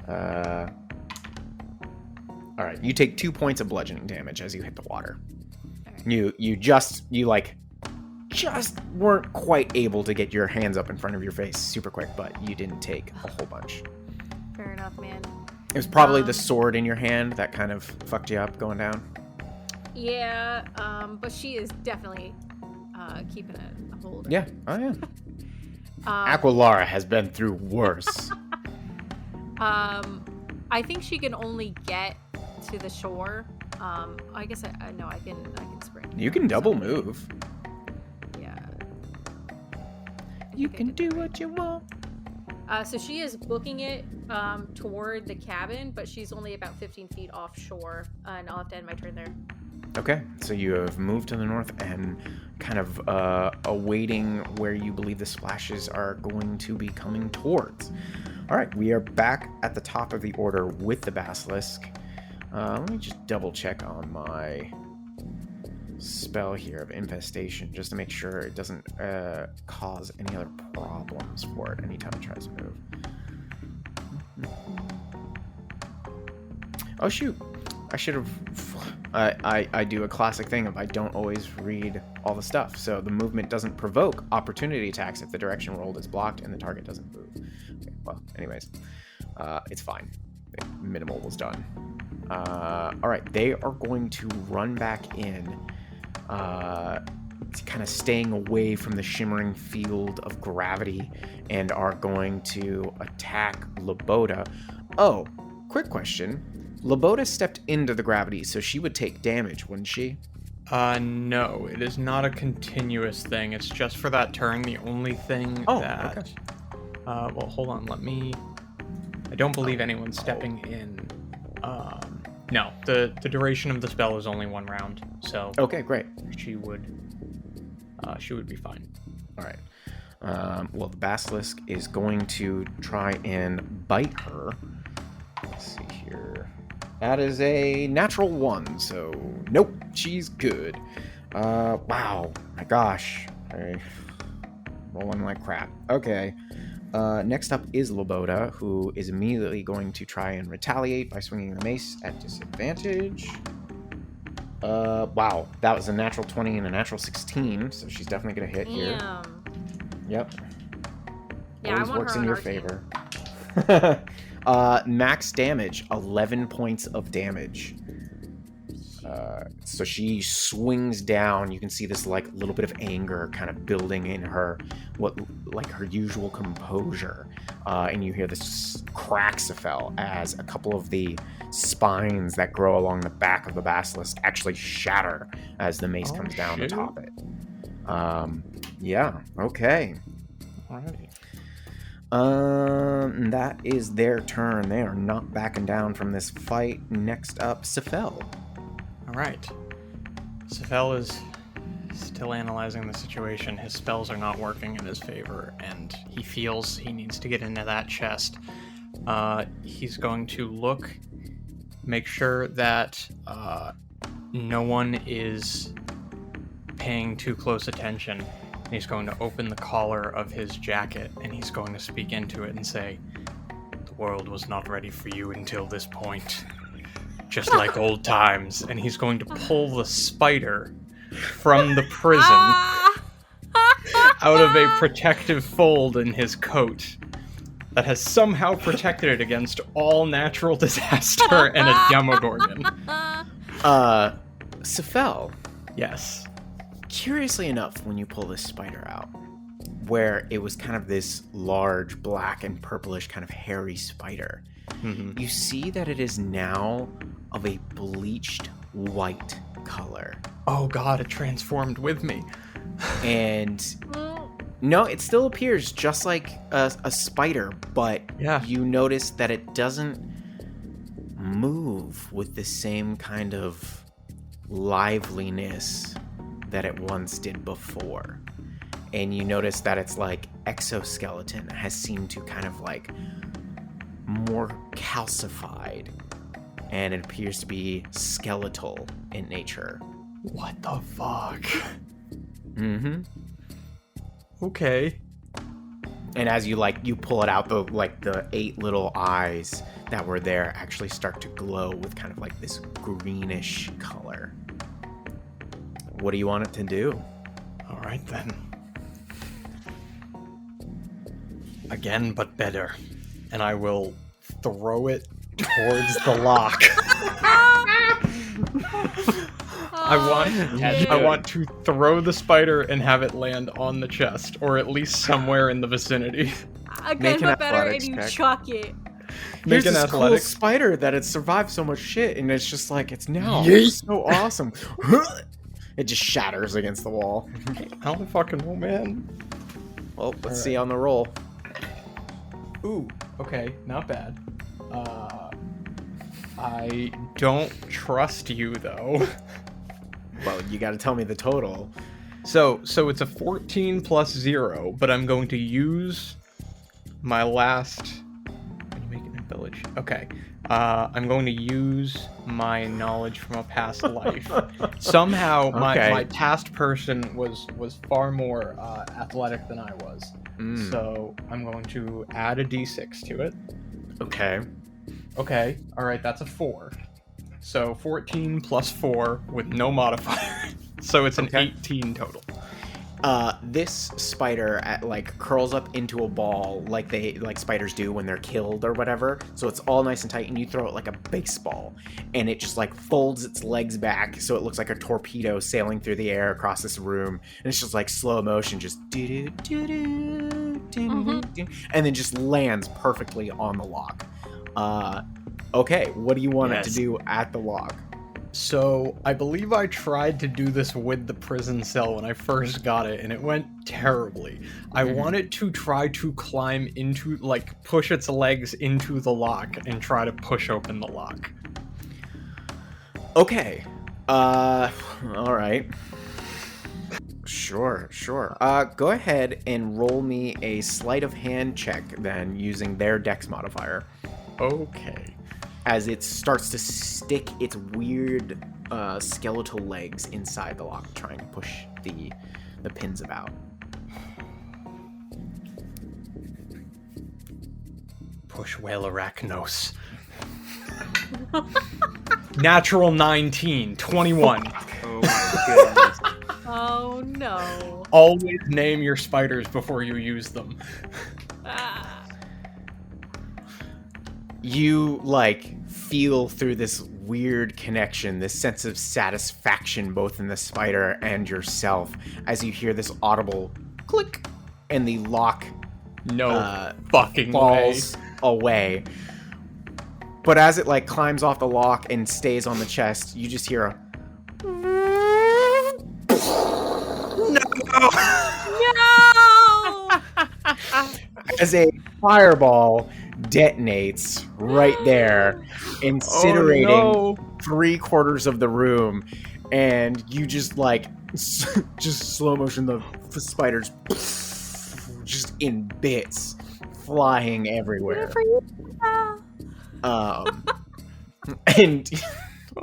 All right, you take 2 points of bludgeoning damage as you hit the water. Right. You just weren't quite able to get your hands up in front of your face super quick, but you didn't take a whole bunch. Fair enough, man. It was probably the sword in your hand that kind of fucked you up going down. Yeah, but she is definitely keeping a hold. Yeah. Oh yeah. Aqualara has been through worse. I think she can only get to the shore. I guess I know I can sprint. You can double move. Yeah. You can do what you want. So she is booking it toward the cabin, but she's only about 15 feet offshore, and I'll have to end my turn there. Okay, so you have moved to the north and kind of awaiting where you believe the splashes are going to be coming towards. All right, we are back at the top of the order with the Basilisk. Let me just double check on my spell here of infestation just to make sure it doesn't cause any other problems for it anytime it tries to move. Oh shoot, I should have... I do a classic thing of I don't always read all the stuff. So the movement doesn't provoke opportunity attacks if the direction rolled is blocked and the target doesn't move. Okay, well, anyways, it's fine. Minimal was done. All right, they are going to run back in, kind of staying away from the shimmering field of gravity, and are going to attack Laboda. Oh, quick question. Laboda stepped into the gravity, so she would take damage, wouldn't she? No, it is not a continuous thing. It's just for that turn. The only thing that... Okay. Well, hold on. I don't believe anyone's stepping in. No, the duration of the spell is only 1 round, so... Okay, great. She would be fine. All right. Well, the Basilisk is going to try and bite her. Let's see here. That is a natural 1, so nope, she's good. Wow, my gosh. Rolling like crap. Okay. Next up is Laboda, who is immediately going to try and retaliate by swinging the mace at disadvantage. Wow, that was a natural 20 and a natural 16, so she's definitely going to hit here. Yep. Yeah, Always I want works her in on your our favor. Max damage, 11 points of damage. So she swings down. You can see this like little bit of anger kind of building in her, like her usual composure. And you hear this crack, Sephel, as a couple of the spines that grow along the back of the Basilisk actually shatter as the mace comes down to top it. Yeah, okay. Alrighty. That is their turn. They are not backing down from this fight. Next up, Sephel. All right. Sephel is still analyzing the situation. His spells are not working in his favor, and he feels he needs to get into that chest. He's going to look, make sure that no one is paying too close attention. And he's going to open the collar of his jacket, and he's going to speak into it and say, "The world was not ready for you until this point. Just like old times." And he's going to pull the spider from the prison out of a protective fold in his coat that has somehow protected it against all natural disaster and a Demogorgon. Sephel, Yes. curiously enough, when you pull this spider out, where it was kind of this large black and purplish kind of hairy spider, Mm-hmm. you see that it is now of a bleached white color. Oh god, it transformed with me. And no, it still appears just like a spider, but Yeah. you notice that it doesn't move with the same kind of liveliness that it once did before. And you notice that its like exoskeleton has seemed to kind of like more calcified, and it appears to be skeletal in nature. What the fuck? Mm-hmm. Okay. And as you pull it out, the 8 little eyes that were there actually start to glow with kind of like this greenish color. What do you want it to do? Alright then. Again, but better. And I will throw it towards the lock. I want to throw the spider and have it land on the chest, or at least somewhere in the vicinity. Again, Make an but better, and athletics you check. chuck it. Here's Make an this cool athletics. spider that had survived so much shit, and it's just like, it's now Yeet. so awesome. It just shatters against the wall. I don't fucking know, man. Well, let's All see on the roll. Ooh, okay, not bad. I don't trust you though. Well, you gotta tell me the total. So it's a 14 plus 0, but I'm going to use my last. When you make an ability, okay. I'm going to use my knowledge from a past life. Somehow, Okay. my past person was far more athletic than I was. Mm. So I'm going to add a d6 to it. Okay. Okay, alright, that's a 4. So 14 plus 4 with no modifier. So it's an Okay. 18 total. This spider curls up into a ball like spiders do when they're killed or whatever. So it's all nice and tight, and you throw it like a baseball, and it just like folds its legs back so it looks like a torpedo sailing through the air across this room, and it's just like slow motion, just do do do do, and then just lands perfectly on the lock. Okay, what do you want it to Yes. do at the lock? So I believe I tried to do this with the prison cell when I first got it, and it went terribly. I want it to try to climb into, push its legs into the lock and try to push open the lock. Okay. All right. Sure. Go ahead and roll me a sleight of hand check then, using their dex modifier, Okay. as it starts to stick its weird skeletal legs inside the lock, trying to push the pins about. Push well, Arachnos. Natural 19, 21. Oh my goodness. Oh no. Always name your spiders before you use them. Ah. You feel through this weird connection, this sense of satisfaction both in the spider and yourself, as you hear this audible click, and the lock No fucking falls way. away. But as it climbs off the lock and stays on the chest, you just hear a No! as a fireball detonates right there, incinerating 3/4 of the room, and you just like just slow motion the spiders just in bits flying everywhere. And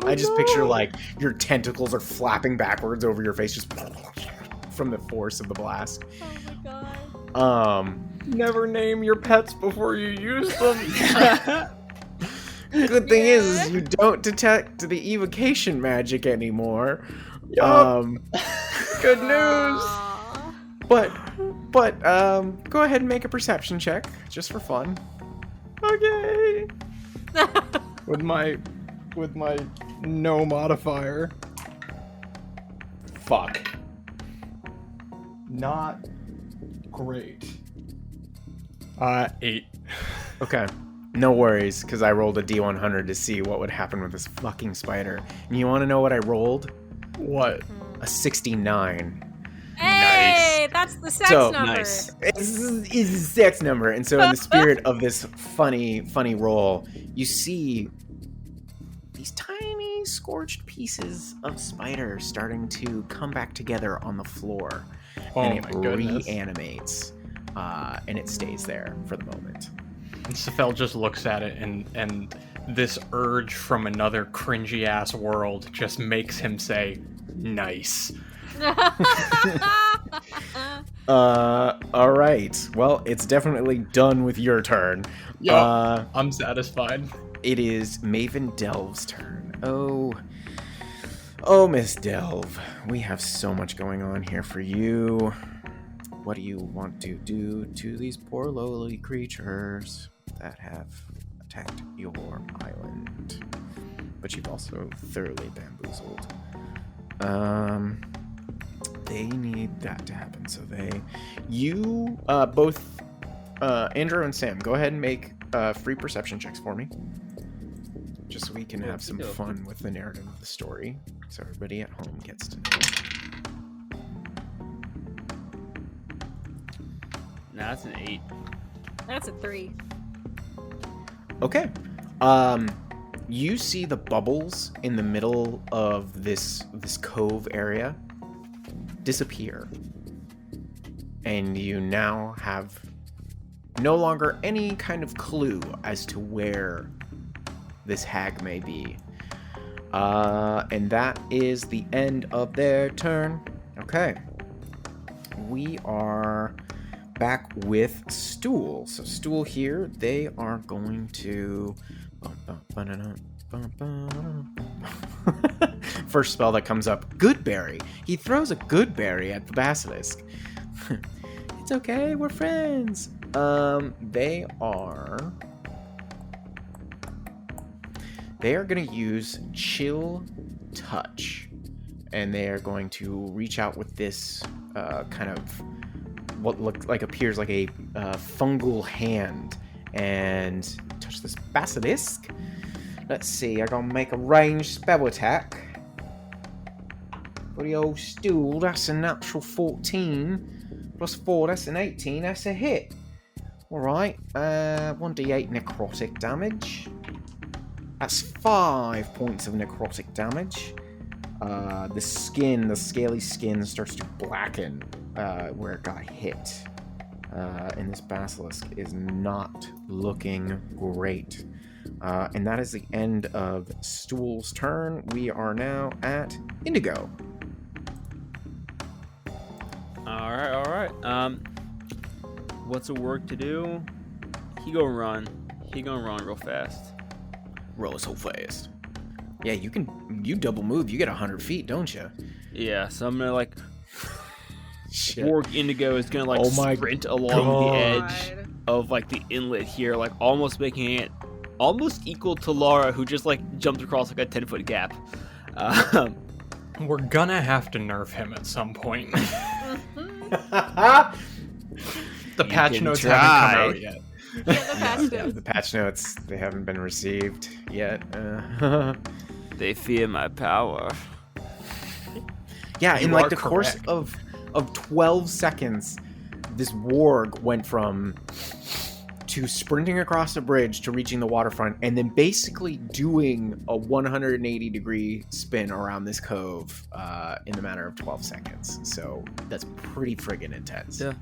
I just picture like your tentacles are flapping backwards over your face just from the force of the blast. Oh my god. Never name your pets before you use them. Good thing is you don't detect the evocation magic anymore. Good news. But go ahead and make a perception check just for fun. Okay. with my no modifier. Fuck. Not great. 8. Okay. No worries, because I rolled a D100 to see what would happen with this fucking spider. And you want to know what I rolled? What? A 69. Hey, that's the sex number. Nice. It's a sex number. And so in the spirit of this funny roll, you see these tiny scorched pieces of spider starting to come back together on the floor. And it reanimates. And it stays there for the moment. And Sephel just looks at it, and this urge from another cringy ass world just makes him say, "Nice." All right. Well, it's definitely done with your turn. Yup, I'm satisfied. It is Maven Delve's turn. Oh, Miss Delve, we have so much going on here for you. What do you want to do to these poor lowly creatures that have attacked your island? But you've also thoroughly bamboozled. They need that to happen, so both Andrew and Sam, go ahead and make free perception checks for me. Just so we can have some fun with the narrative of the story, so everybody at home gets to know. Nah, that's an 8. That's a 3. Okay. You see the bubbles in the middle of this cove area disappear. And you now have no longer any kind of clue as to where this hag may be. And that is the end of their turn. Okay. We are back with Stool. So Stool here, they are going to... First spell that comes up, Goodberry. He throws a Goodberry at the Basilisk. It's okay, we're friends. They are going to use Chill Touch. And they are going to reach out with this kind of what appears like a fungal hand and touch this Basilisk. Let's see, I'm going to make a ranged spell attack. For the old Stool, that's a natural 14. Plus 4, that's an 18, that's a hit. Alright, 1d8 necrotic damage. That's 5 points of necrotic damage. The scaly skin starts to blacken where it got hit. And this Basilisk is not looking great. And that is the end of Stool's turn. We are now at Indigo. Alright. What's a work to do? He gonna run real fast. Roll so fast. Yeah, you double move, you get 100 feet, don't you? Yeah, so I'm gonna Shit. Warg Indigo is gonna sprint along the edge of the inlet here, almost making it almost equal to Laura, who just jumped across a 10-foot gap. We're gonna have to nerf him at some point. The patch notes haven't come out yet. The patch notes, they haven't been received yet. They fear my power. Yeah, in You are the course of 12 seconds, this warg went from to sprinting across the bridge to reaching the waterfront and then basically doing a 180-degree spin around this cove in the matter of 12 seconds. So that's pretty friggin' intense. Yeah.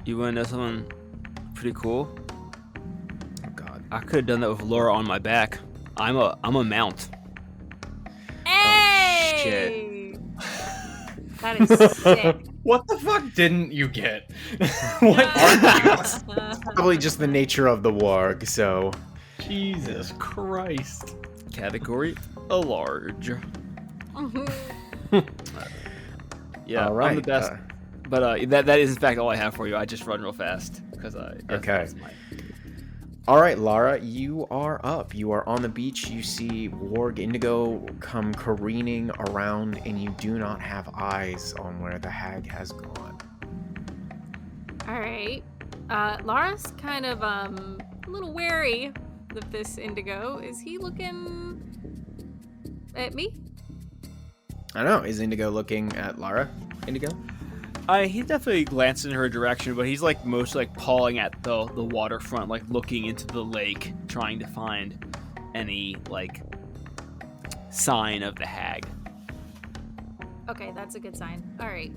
You want to know something pretty cool? Oh, God. I could have done that with Laura on my back. I'm a mount. Hey! shit. That is sick. What the fuck didn't you get? What are you? Probably just the nature of the warg, so... Jesus Christ. Category a large. Yeah, All right, I'm the best. But that is in fact all I have for you. I just run real fast because Okay. All right, Lara, you are up. You are on the beach. You see Warg Indigo come careening around, and you do not have eyes on where the hag has gone. All right. Lara's kind of a little wary of this Indigo. Is he looking at me? I don't know. Is Indigo looking at Lara? Indigo? He definitely glanced in her direction, but he's like mostly like pawing at the waterfront, like looking into the lake, trying to find any like sign of the hag. Okay, that's a good sign. All right.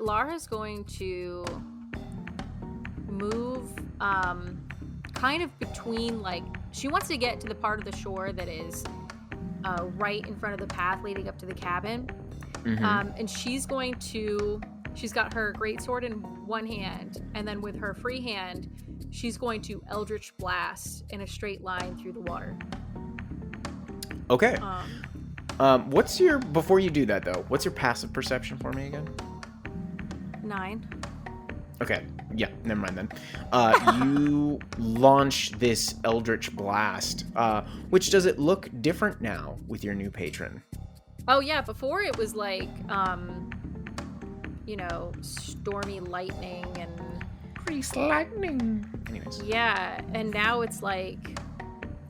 Lara's going to move kind of between, like, she wants to get to the part of the shore that is right in front of the path leading up to the cabin. Mm-hmm. And she's got her greatsword in one hand, and then with her free hand, she's going to Eldritch Blast in a straight line through the water. Okay. What's your, before you do that though, what's your passive perception for me again? 9. Okay. Yeah, never mind then. You launch this Eldritch Blast, which does it look different now with your new patron? Oh yeah, before it was like, stormy lightning and... Grease lightning. Anyways. Yeah, and now it's like,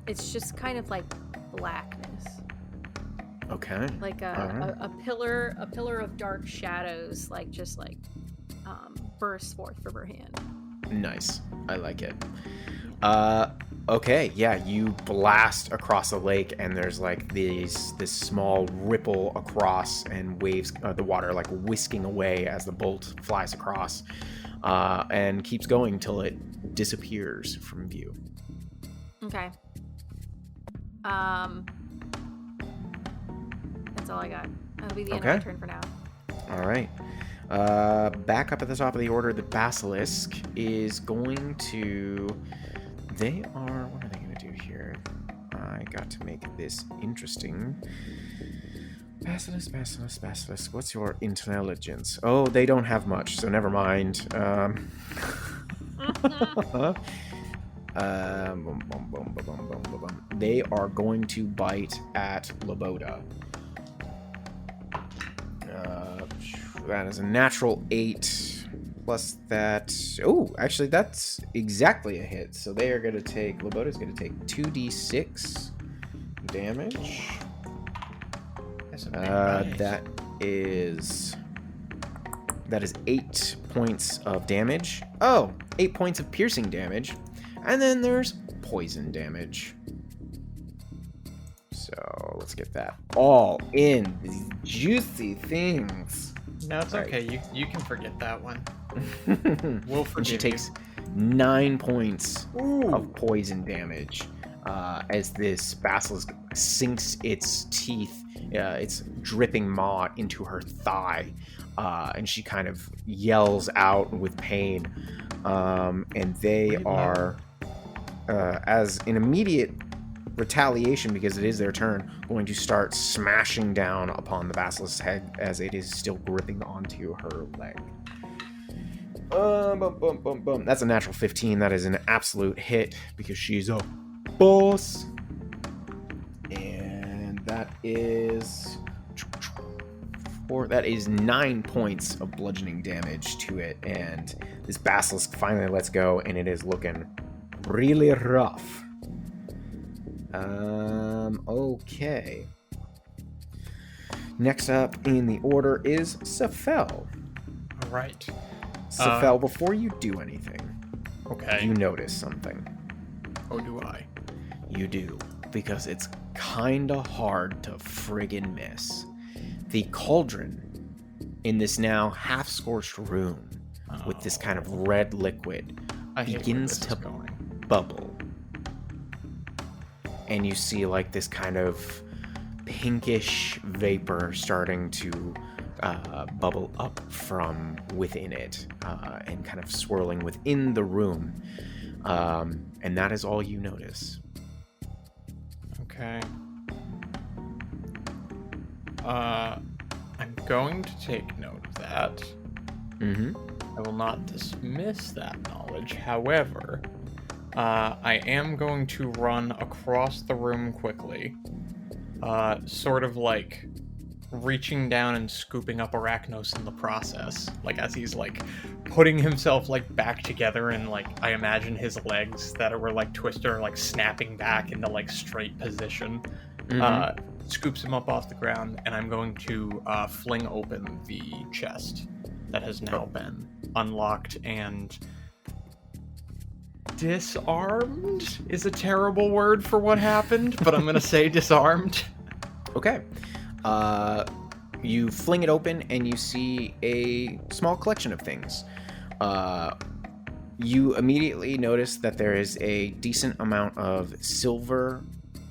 it's just kind of like blackness. Okay. Like a pillar of dark shadows, like just like bursts forth from her hand. Nice. I like it. Okay, yeah, you blast across the lake, and there's like this small ripple across, and waves, the water like whisking away as the bolt flies across, and keeps going till it disappears from view. Okay. That's all I got. That'll be the end of my turn for now. All right. Back up at the top of the order, the Basilisk is going to... what are they going to do here? I got to make this interesting. Basilisk. What's your intelligence? Oh, they don't have much, so never mind. They are going to bite at Laboda. That is a natural 8 plus that. Oh, actually, that's exactly a hit. So they are going to take. Laboda's going to take 2d6 damage. That's a big damage. That is 8 points of damage. Oh, 8 points of piercing damage. And then there's poison damage. So let's get that all in these juicy things. No, it's Right. okay. You can forget that one. We'll forgive And she you. takes 9 points of poison damage as this basilisk sinks its teeth, its dripping maw into her thigh, and she kind of yells out with pain. And they are, as an immediate retaliation, because it is their turn, going to start smashing down upon the basilisk's head as it is still gripping onto her leg. Boom. That's a natural 15. That is an absolute hit because she's a boss. And that is 9 points of bludgeoning damage to it. And this basilisk finally lets go, and it is looking really rough. Okay. Next up in the order is Sephel. All right. Sephel, before you do anything, Okay. you notice something. Oh, do I? You do, because it's kinda hard to friggin' miss. The cauldron in this now half-scorched room with this kind of red liquid I hate where begins this to is going. bubble. And you see like this kind of pinkish vapor starting to bubble up from within it and kind of swirling within the room. And that is all you notice. Okay. I'm going to take note of that. Mm-hmm. I will not dismiss that knowledge. However, I am going to run across the room quickly, sort of like reaching down and scooping up Arachnos in the process, like as he's like putting himself like back together, and like I imagine his legs that were like twisted are like snapping back into like straight position. Scoops him up off the ground, and I'm going to fling open the chest that has now been unlocked and disarmed is a terrible word for what happened, but I'm gonna say disarmed. Okay. You fling it open and you see a small collection of things. You immediately notice that there is a decent amount of silver,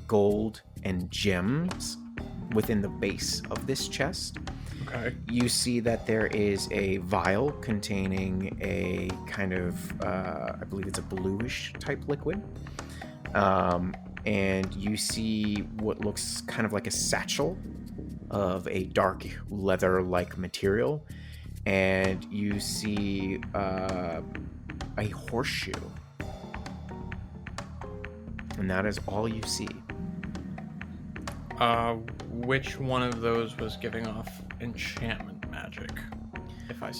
gold, and gems within the base of this chest. Okay. You see that there is a vial containing a kind of, I believe it's a bluish type liquid. And you see what looks kind of like a satchel of a dark leather-like material. And you see a horseshoe. And that is all you see. Which one of those was giving off enchantment magic? If I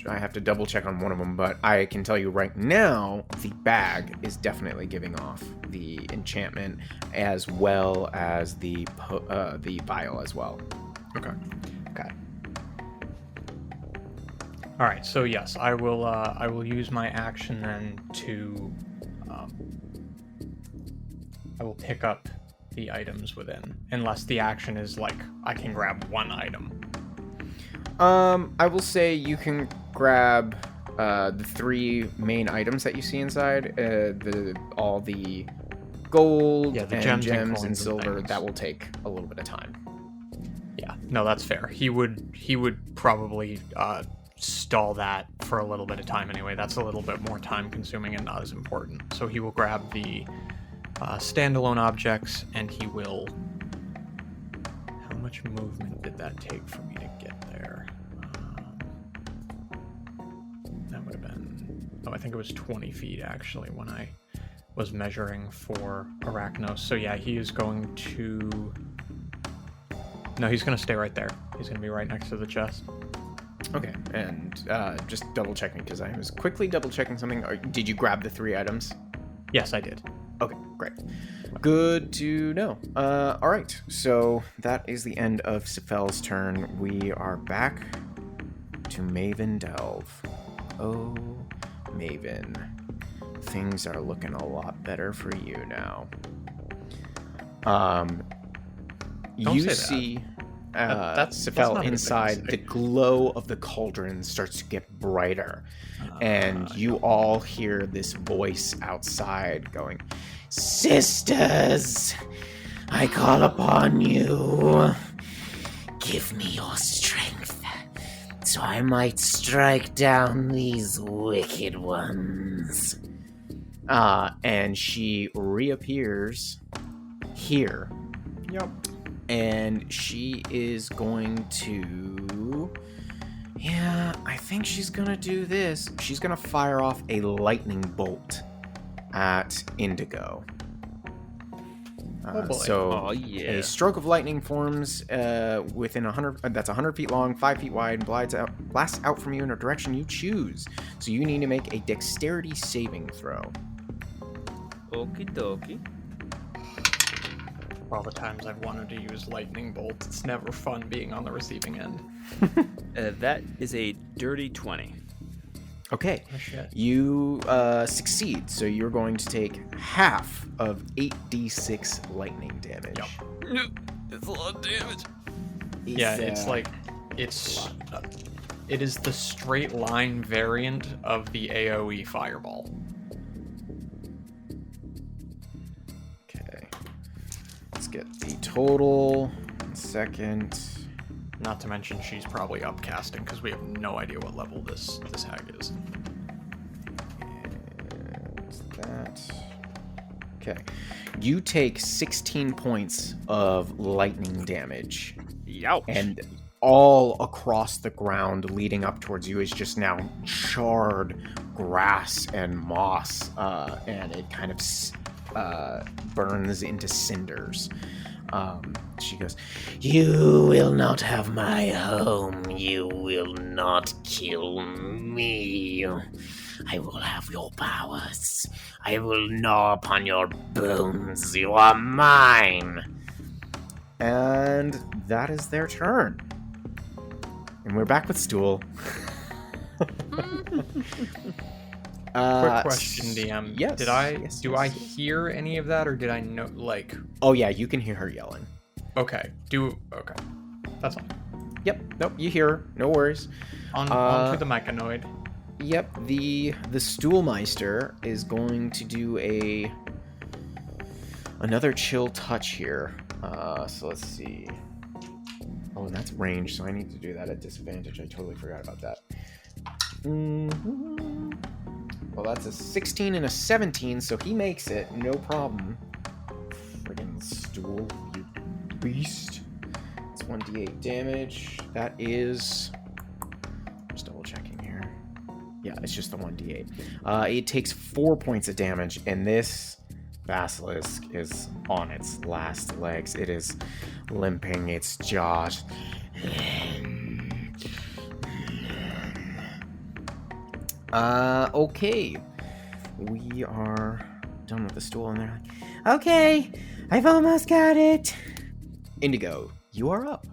I have to double check on one of them, but I can tell you right now, the bag is definitely giving off the enchantment as well as the vial as well. Okay. All right. So yes, I will use my action then to I will pick up the items within, unless the action is like I can grab one item. I will say you can grab the three main items that you see inside. All the gold, Yeah, the and gems gems and and silver. things. That will take a little bit of time. Yeah, no, that's fair. He would probably stall that for a little bit of time anyway. That's a little bit more time consuming and not as important. So he will grab the standalone objects, and he will... How much movement did that take for me to get there? That would have been... Oh, I think it was 20 feet, actually, when I was measuring for Arachnos. So yeah, he is going to... No, he's going to stay right there. He's going to be right next to the chest. Okay, and just double checking, because I was quickly double checking something. Did you grab the three items? Yes, I did. Okay, great. Good to know. All right, so that is the end of Sephel's turn. We are back to Maven Delve. Oh, Maven. Things are looking a lot better for you now. Don't you say that. see That's Sephel not a good thing to inside. say. The glow of the cauldron starts to get brighter. And you all hear this voice outside going, Sisters, I call upon you. Give me your strength, so I might strike down these wicked ones. and she reappears here. Yep. And she is going to... Yeah, I think she's gonna do this. She's gonna fire off a lightning bolt at Indigo. Oh boy. So Oh, yeah. a stroke of lightning forms within 100. That's 100 feet long, 5 feet wide, and blasts out from you in a direction you choose. So you need to make a dexterity saving throw. Okie dokie. all the times I've wanted to use lightning bolts. It's never fun being on the receiving end. That is a dirty 20. Okay, Oh, shit. you succeed, so you're going to take half of 8d6 lightning damage. Yep. That's a lot of damage. Yeah, it's it is the straight line variant of the AoE fireball. Okay, let's get the total. 1 second. Not to mention she's probably upcasting because we have no idea what level this hag is. And that. Okay, you take 16 points of lightning damage. Youch. And all across the ground leading up towards you is just now charred grass and moss, and it kind of burns into cinders. She goes, You will not have my home. You will not kill me. I will have your powers. I will gnaw upon your bones. You are mine. and that is their turn. And we're back with Stool. Quick question, DM. Yes. Do I hear any of that, or did I know, like... Oh, yeah, you can hear her yelling. Okay. Okay. That's all. Yep, nope, you hear her. No worries. On to the mechanoid. Yep, the Stoolmeister is going to do another chill touch here. So let's see. Oh, and that's range, so I need to do that at disadvantage. I totally forgot about that. Mm-hmm. Well, that's a 16 and a 17, so he makes it. No problem. Friggin' Stool, you beast. It's 1d8 damage. That is... Just double checking here. Yeah, it's just the 1d8. It takes 4 points of damage, and this Basilisk is on its last legs. It is limping, its jaws. Okay. We are done with the stool, and they're like, okay, I've almost got it. Indigo, you are up.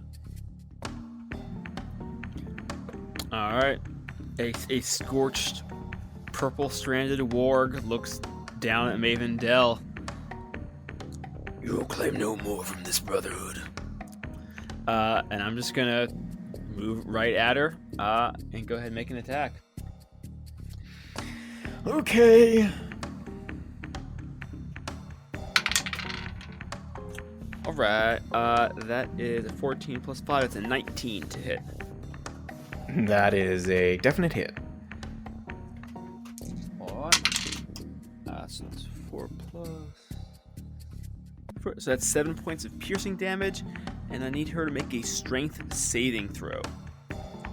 All right. A scorched, purple-stranded warg looks down at Maven Dell. You'll claim no more from this brotherhood. And I'm just gonna move right at her, and go ahead and make an attack. Okay. All right. That is a 14 plus 5. It's a 19 to hit. That is a definite hit. So that's 4 plus. So that's 7 points of piercing damage, and I need her to make a strength saving throw.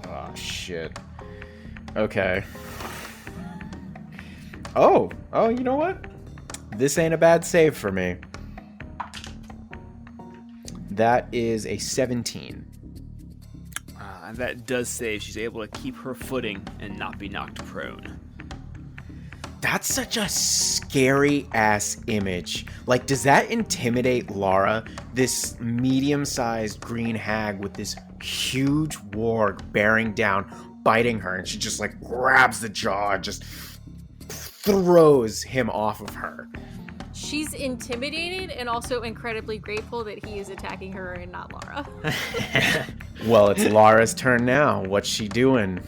Oh, shit. Okay. Oh, you know what? This ain't a bad save for me. That is a 17. And that does save. She's able to keep her footing and not be knocked prone. That's such a scary-ass image. Like, does that intimidate Lara? This medium-sized green hag with this huge warg bearing down, biting her, and she just, like, grabs the jaw and just throws him off of her. She's intimidated and also incredibly grateful that he is attacking her and not Lara. Well, it's Lara's turn now. What's she doing?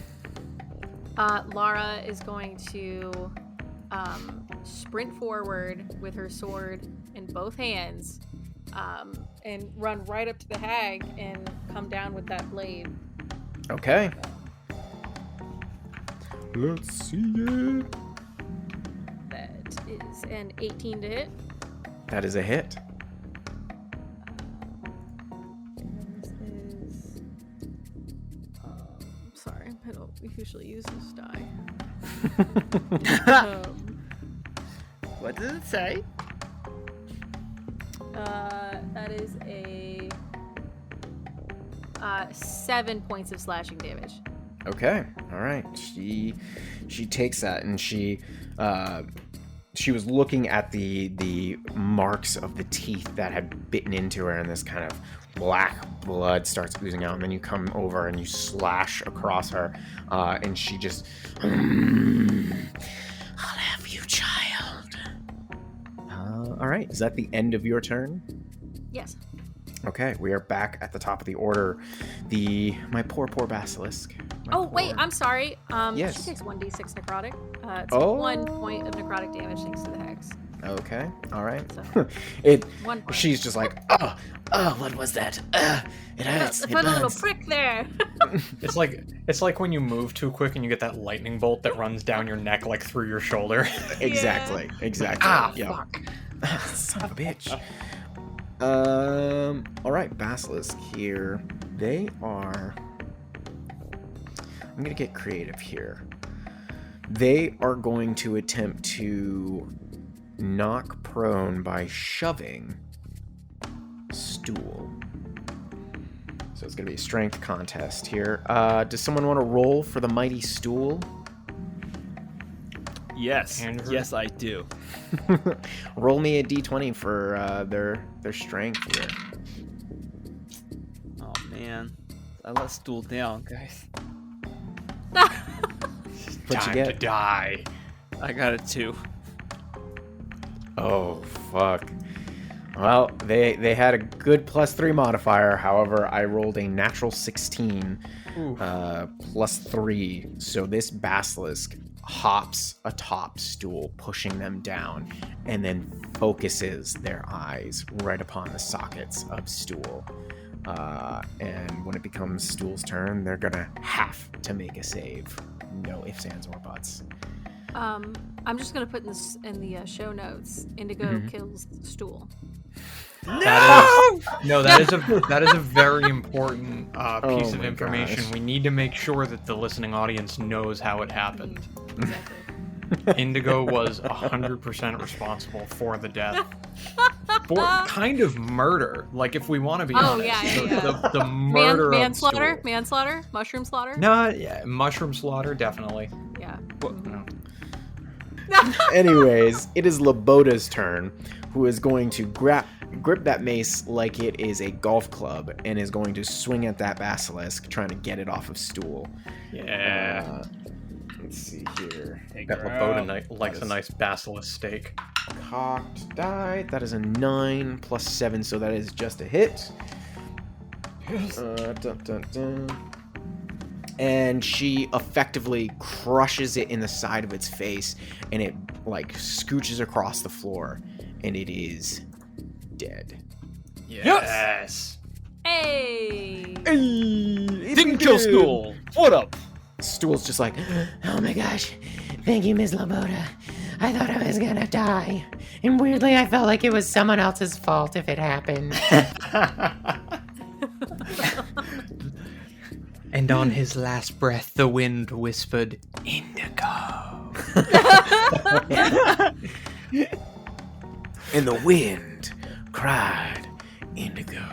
Lara is going to sprint forward with her sword in both hands and run right up to the hag and come down with that blade. Okay. Let's see it. That is an 18 to hit. That is a hit. And this is... sorry, I don't usually use this die. What does it say? That is a 7 points of slashing damage. Okay. All right. She takes that and she she was looking at the marks of the teeth that had bitten into her, and this kind of black blood starts oozing out. And then you come over and you slash across her, and she just, I'll have you, child. all right. Is that the end of your turn? Yes. Okay, we are back at the top of the order. My poor basilisk. Wait, I'm sorry. Yes. She takes 1d6 necrotic. It's Oh. 1 point of necrotic damage thanks to the hex. Okay, all right. So, It. 1 point. She's just like, What was that? It hurts. It Put a little burns. prick there. It's like when you move too quick and you get that lightning bolt that runs down your neck like through your shoulder. exactly. Fuck. Son of a bitch. All right, Basilisk here. They are. I'm gonna get creative here. They are going to attempt to knock prone by shoving Stool. So it's gonna be a strength contest here. Does someone want to roll for the mighty Stool? Yes. Andrew? Yes, I do. Roll me a d20 for their strength here. Oh, man. I let Stool down, guys. What'd you Time to get? die. I got a 2. Oh, fuck. Well, they had a good +3 modifier. However, I rolled a natural 16 +3. So this basilisk hops atop Stool, pushing them down, and then focuses their eyes right upon the sockets of Stool. And when it becomes Stool's turn, they're gonna have to make a save. No ifs, ands, or buts. I'm just gonna put this in the show notes. Indigo kills Stool. That is a very important piece of my information. gosh. We need to make sure that the listening audience knows how it happened. Exactly. Indigo was 100% responsible for the death. For kind of murder. Like, if we want to be honest. yeah. The murder of Manslaughter? Stool. Manslaughter? Mushroom slaughter? No, yeah, mushroom slaughter, definitely. Yeah. No. Anyways, it is Laboda's turn, who is going to grip that mace like it is a golf club and is going to swing at that basilisk, trying to get it off of Stool. Yeah. Let's see here. That Laboda likes a nice basilisk steak. Cocked die. That is a 9 +7, so that is just a hit. Dun, dun, dun. And she effectively crushes it in the side of its face, and it like scooches across the floor, and it is dead. Yes! Hey! Didn't kill Stool. What up? Stool's just like, Oh my gosh. Thank you, Miss Laboda. I thought I was gonna die. And weirdly, I felt like it was someone else's fault if it happened. And on his last breath, the wind whispered, Indigo. and the wind cried, Indigo.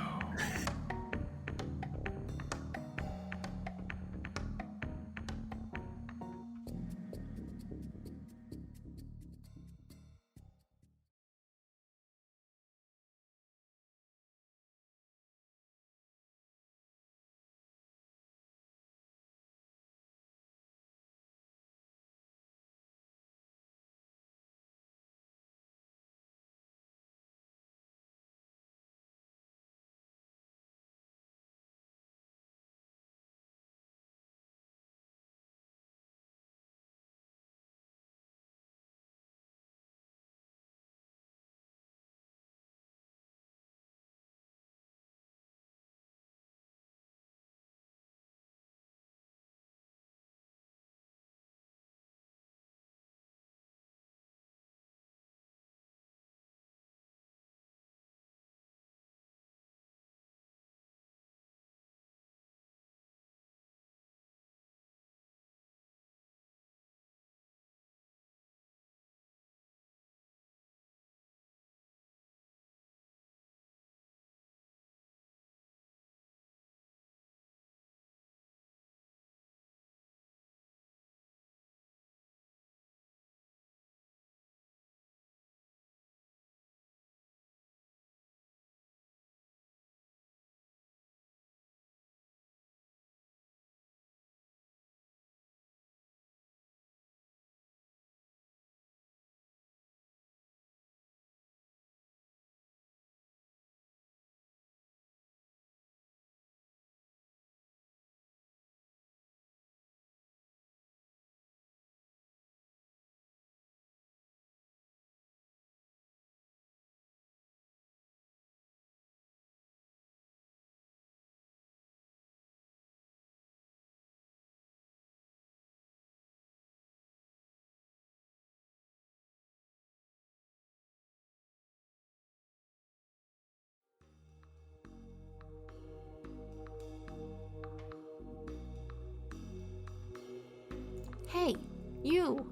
Hey, you,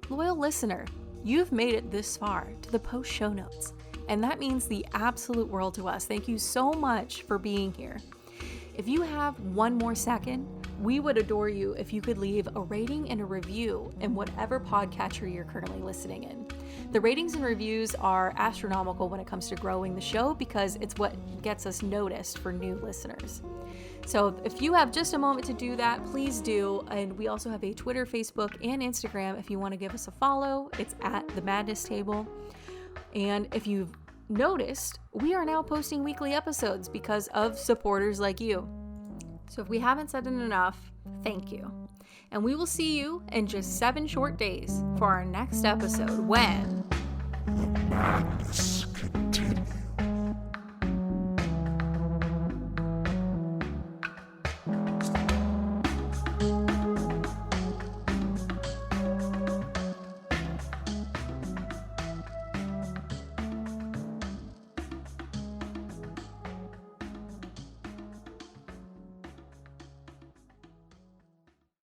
loyal listener, you've made it this far to the post show notes, and that means the absolute world to us. Thank you so much for being here. If you have one more second, we would adore you if you could leave a rating and a review in whatever podcatcher you're currently listening in. The ratings and reviews are astronomical when it comes to growing the show because it's what gets us noticed for new listeners. So if you have just a moment to do that, please do. And we also have a Twitter, Facebook, and Instagram if you want to give us a follow. It's at The Madness Table. And if you've noticed, we are now posting weekly episodes because of supporters like you. So if we haven't said it enough, thank you. And we will see you in just 7 short days for our next episode when...